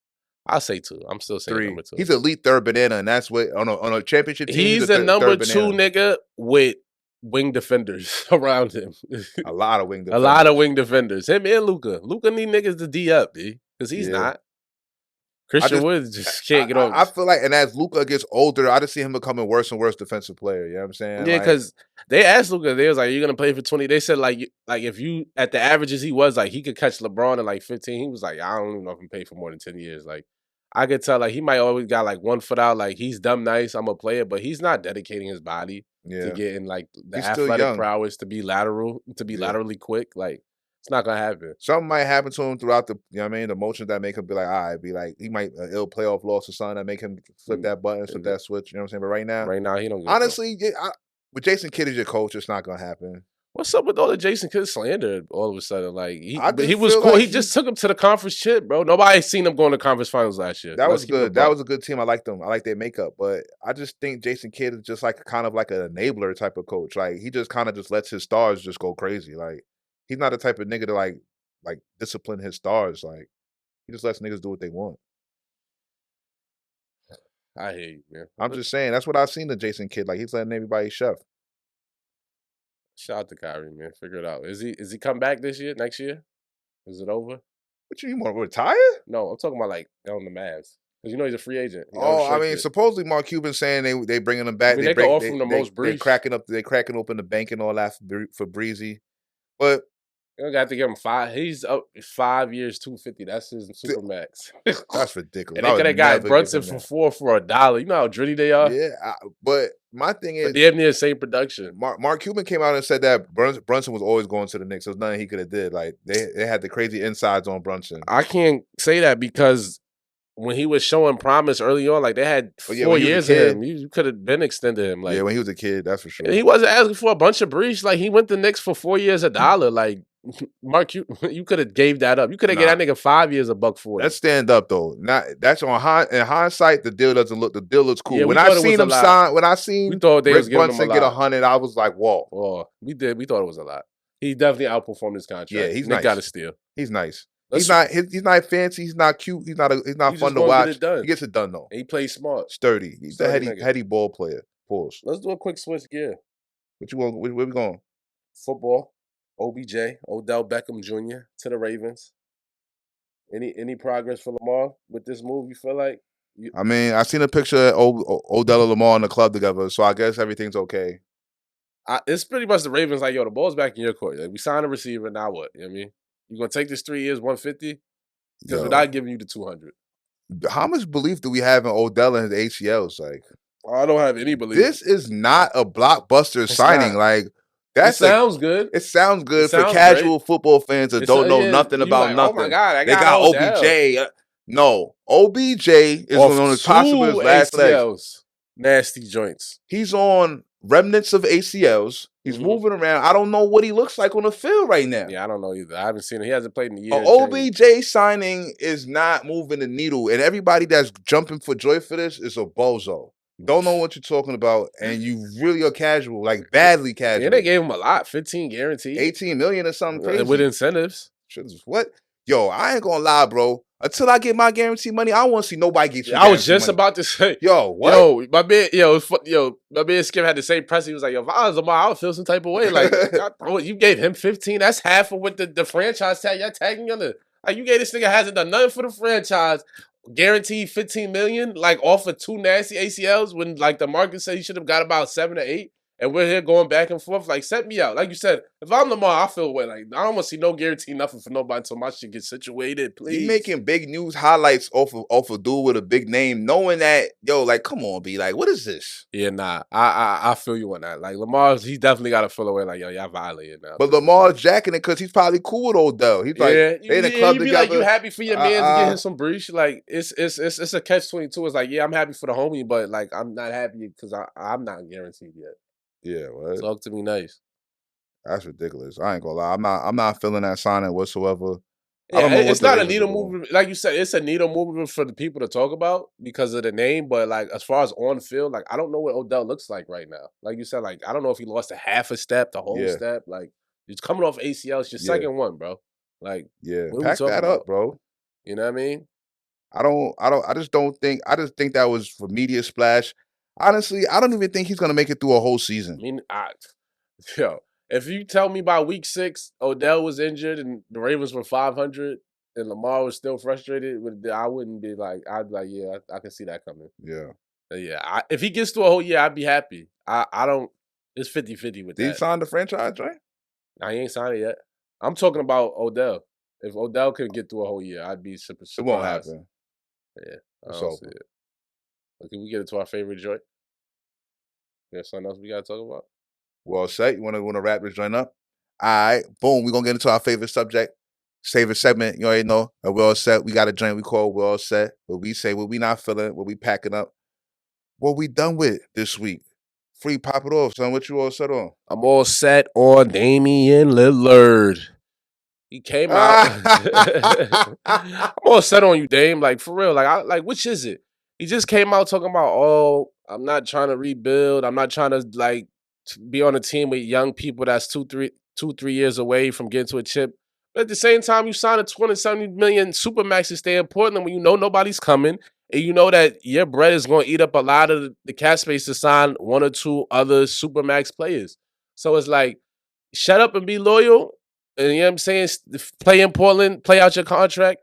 B: I'll say 2. I'm still saying
A: 3.
B: Number 2.
A: He's elite third banana, and that's what on a championship team.
B: He's a number 2 nigga with wing defenders around him.
A: A lot of wing defenders.
B: A lot of wing defenders. Him and Luka. Luka need niggas to D up, B. Because he's not. Christian Woods just can't get over.
A: I feel like, and as Luka gets older, I just see him becoming worse and worse defensive player. You know what I'm saying?
B: Yeah, because they asked Luka, they was like, "Are you gonna play for 20?" They said like if you at the averages he was like he could catch LeBron in like 15. He was like, I don't even know if I'm paid for more than 10 years. Like, I could tell like he might always got like 1 foot out. Like, he's dumb nice. I'm a player, but he's not dedicating his body to getting like the athletic prowess to be laterally quick. Like, it's not gonna happen.
A: Something might happen to him throughout the, you know what I mean, the motions that make him be like, all right, be like, he might ill playoff loss or something that make him flip that button, flip that switch. You know what I'm saying? But right now,
B: he don't.
A: Honestly, with Jason Kidd as your coach, it's not gonna happen.
B: What's up with all the Jason Kidd slander all of a sudden? Like, he was cool. Like he just took him to the conference chip, bro. Nobody seen him going to conference finals last year.
A: That was good. That was a good team. I liked them. I like their makeup. But I just think Jason Kidd is just like kind of like an enabler type of coach. Like, he just kind of just lets his stars just go crazy. Like, he's not the type of nigga to like discipline his stars. Like, he just lets niggas do what they want.
B: I hear you, man.
A: I'm just saying, that's what I've seen to Jason Kidd. Like, he's letting everybody chef.
B: Shout out to Kyrie, man. Figure it out. Is he come back this year? Next year? Is it over?
A: What you want to retire?
B: No, I'm talking about like on the Mavs. Because he's a free agent. He's
A: Oh, I mean,
B: unrestricted.
A: supposedly Mark Cuban saying they bringing him back.
B: I mean, they could offer him the most
A: They
B: brief.
A: cracking open the bank and all that for Breezy, but
B: You got to give him 5. He's up 5 years, 250. That's his super max.
A: that's ridiculous.
B: And they could have got Brunson for $4 You know how gritty they are.
A: Yeah, but my thing is,
B: damn near the same production.
A: Mark Cuban came out and said that Brunson was always going to the Knicks. There's nothing he could have did. Like they had the crazy insides on Brunson.
B: I can't say that because when he was showing promise early on, like they had 4 years of him. You could have been extended him. Like,
A: yeah, when he was a kid, that's for sure.
B: He wasn't asking for a bunch of breach. Like he went to Knicks for 4 years $1. Like Mark, you could have gave that up. You could have gave that nigga 5 years $140.
A: Let's stand up though. That's in hindsight. The deal looks cool.
B: Yeah,
A: when I seen him sign, when I seen Rick Brunson get 100, I was like, whoa.
B: Oh, we thought it was a lot. He definitely outperformed his contract.
A: Yeah, he's
B: Nick
A: nice.
B: got a steal.
A: He's nice. He's not fancy. He's not cute. He's not fun to watch. He gets it done though.
B: And he plays smart,
A: sturdy. He's a heady ball player. Pause.
B: Let's do a quick switch gear.
A: What you want? Where we going?
B: Football. OBJ, Odell Beckham Jr. to the Ravens. Any progress for Lamar with this move? You feel like?
A: I mean, I seen a picture of Odell and Lamar in the club together, so I guess everything's okay.
B: It's pretty much the Ravens like, yo, the ball's back in your court. Like, we signed a receiver, now what? You know what I mean? You gonna take this 3 years, 150? Because we're not giving you the 200.
A: How much belief do we have in Odell and his ACLs? Like,
B: I don't have any belief.
A: This is not a blockbuster signing. Like, it sounds
B: good.
A: It sounds good for casual football fans that don't know nothing about nothing.
B: Oh my God,
A: they got OBJ. No, OBJ is on as possible as last legs.
B: Nasty joints.
A: He's on remnants of ACLs. He's moving around. I don't know what he looks like on the field right now.
B: Yeah, I don't know either. I haven't seen him. He hasn't played in a year.
A: OBJ signing is not moving the needle, and everybody that's jumping for joy for this is a bozo. Don't know what you're talking about, and you really are casual, like badly casual.
B: Yeah, they gave him a lot, 15 guaranteed,
A: 18 million or something crazy
B: with incentives.
A: What? Yo, I ain't gonna lie, bro. Until I get my guarantee money, I don't want to see nobody get.
B: I was just about to say,
A: yo, what?
B: My man Skip had the same press. He was like, yo, if I was Lamar, I would feel some type of way. Like, you gave him 15. That's half of what the franchise tag. You're tagging on the. Like, you gave this nigga hasn't done nothing for the franchise. Guaranteed 15 million, like off of 2 nasty ACLs when like the market said he should have got about 7 or 8, and we're here going back and forth. Like, set me out. Like you said, if I'm Lamar, I feel away. Like, I don't want to see no guarantee nothing for nobody until my shit gets situated. Please.
A: You making big news highlights off of dude with a big name, knowing that, yo, like, come on, B, like, what is this?
B: Yeah, nah. I feel you on that. Like, Lamar, he definitely got to feel away. Like, yo, y'all violated now.
A: But Lamar's jacking it because he's probably cool with Odell. He's like, they in the club
B: you be
A: together.
B: Like, you happy for your man to get him some breach? Like, it's a catch-22. It's like, yeah, I'm happy for the homie, but like, I'm not happy because I'm not guaranteed yet.
A: Yeah, what?
B: Talk to me nice.
A: That's ridiculous. I ain't gonna lie. I'm not feeling that signing whatsoever.
B: Yeah, I don't know it's not a needle mover. Like you said, it's a needle mover for the people to talk about because of the name. But like as far as on the field, like I don't know what Odell looks like right now. Like you said, like I don't know if he lost a half a step, the whole step. Like he's coming off ACL. It's your second one, bro. Like
A: pack that up, bro.
B: You know what I mean?
A: I just think that was for media splash. Honestly, I don't even think he's gonna make it through a whole season.
B: I mean, if you tell me by week 6 Odell was injured and the Ravens were 500 and Lamar was still frustrated, I wouldn't be like, I'd be like, yeah, I can see that coming.
A: Yeah.
B: If he gets through a whole year, I'd be happy. I don't. It's 50-50 with that.
A: Did he sign the franchise, right?
B: Nah, he ain't signed it yet. I'm talking about Odell. If Odell could get through a whole year, I'd be super surprised.
A: It won't happen.
B: Yeah, I don't see it. Can we get into our favorite joint? There's something else we gotta talk about?
A: Well set. You wanna wrap this joint up? All right, boom. We're gonna get into our favorite subject, favorite segment. You already know. We're all set. We got a joint we call We're All Set. What we say, what we not feeling, what we packing up, what we done with this week. Free, pop it off, son. What you all set on?
B: I'm all set on Damian Lillard. He came out. I'm all set on you, Dame. Like for real. Like which is it? He just came out talking about, oh, I'm not trying to rebuild. I'm not trying to like be on a team with young people that's 2-3 years away from getting to a chip. But at the same time, you signed a $270 million supermax to stay in Portland when you know nobody's coming, and you know that your bread is going to eat up a lot of the cap space to sign 1 or 2 other supermax players. So it's like, shut up and be loyal. And you know what I'm saying? Play in Portland, play out your contract,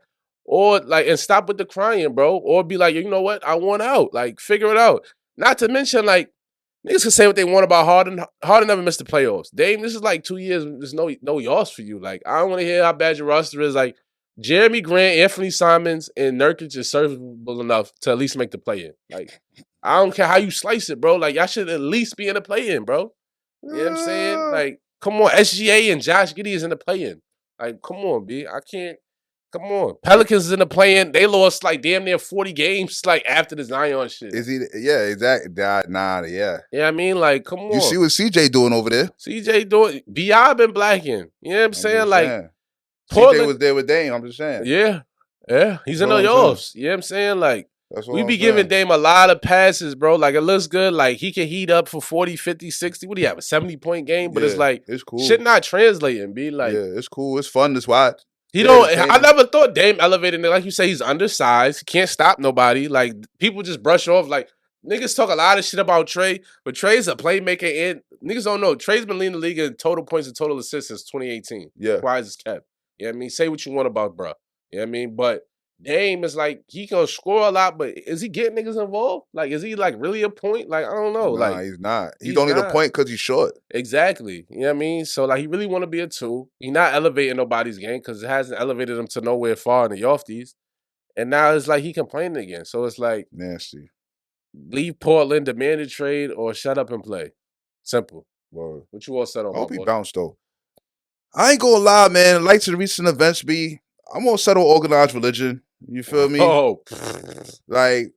B: Or like, and stop with the crying, bro. Or be like, you know what? I want out. Like, figure it out. Not to mention, like, niggas can say what they want about Harden. Harden never missed the playoffs. Dame, this is like 2 years. There's no yards for you. Like, I don't want to hear how bad your roster is. Like, Jeremy Grant, Anthony Simons, and Nurkic is serviceable enough to at least make the play-in. Like, I don't care how you slice it, bro. Like, y'all should at least be in the play-in, bro. You know what I'm saying? Like, come on. SGA and Josh Giddey is in the play-in. Like, come on, B. I can't. Come on. Pelicans is in the play-in. They lost like damn near 40 games like after the Zion shit.
A: Is he? Yeah, exactly. Nah, yeah.
B: Yeah, I mean, like, come on.
A: You see what CJ doing over there?
B: CJ doing. B.I. been blacking. You know what I'm saying? Like,
A: CJ was there with Dame. I'm just saying.
B: Yeah. He's in the offs. You know what I'm saying? Like, we be giving Dame a lot of passes, bro. Like, it looks good. Like, he can heat up for 40, 50, 60. What do you have? A 70-point game? But it's like,
A: it's cool.
B: Shit not translating, be like.
A: Yeah, it's cool. It's fun to watch.
B: He don't. I never thought Dame elevated it. Like you say, he's undersized. He can't stop nobody. Like, people just brush off. Like, niggas talk a lot of shit about Trey, but Trey's a playmaker. And niggas don't know. Trey's been leading the league in total points and total assists since 2018.
A: Yeah.
B: Why is this kept? You know what I mean? Say what you want about bro. You know what I mean? But Dame is like, he can score a lot, but is he getting niggas involved? Like, is he like really a point? Like, I don't know.
A: Nah,
B: like,
A: he's not. He don't need a point because he's short.
B: Exactly. You know what I mean? So, like, he really want to be a 2. He not elevating nobody's game because it hasn't elevated him to nowhere far in the Yofties. And now it's like he complaining again. So it's like,
A: nasty.
B: Leave Portland, demand a trade, or shut up and play. Simple.
A: Word.
B: What you all said on
A: I hope
B: my
A: he
B: boy?
A: bounced though. I ain't gonna lie, man. Like to the recent events be, I'm gonna settle organized religion. You feel me?
B: Oh,
A: like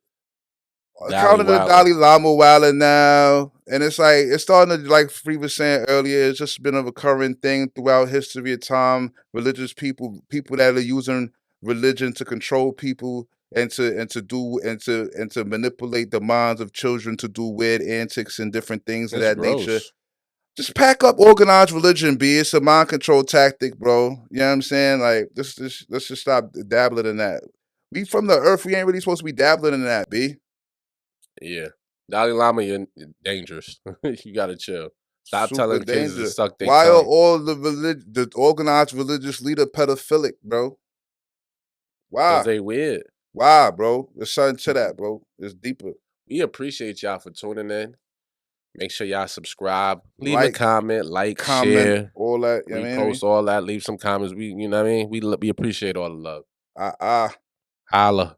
A: counting the Dalai Lama wilding now, and it's like it's starting to, like Free was saying earlier, it's just been a recurring thing throughout history of time. Religious people that are using religion to control people and to manipulate the minds of children to do weird antics and different things of that nature. Just pack up organized religion, B. It's a mind control tactic, bro. You know what I'm saying? Like, let's just stop dabbling in that. We from the earth, we ain't really supposed to be dabbling in that, B.
B: Yeah. Dalai Lama, you're dangerous. You gotta chill. Stop telling kids to suck their
A: Why
B: tongue.
A: are all the organized religious leader pedophilic, bro? Why?
B: Because they weird.
A: Why, bro? There's something to that, bro. It's deeper.
B: We appreciate y'all for tuning in. Make sure y'all subscribe, leave a comment, share,
A: all that.
B: You repost all that, leave some comments. You know what I mean? We appreciate all the love.
A: Holla.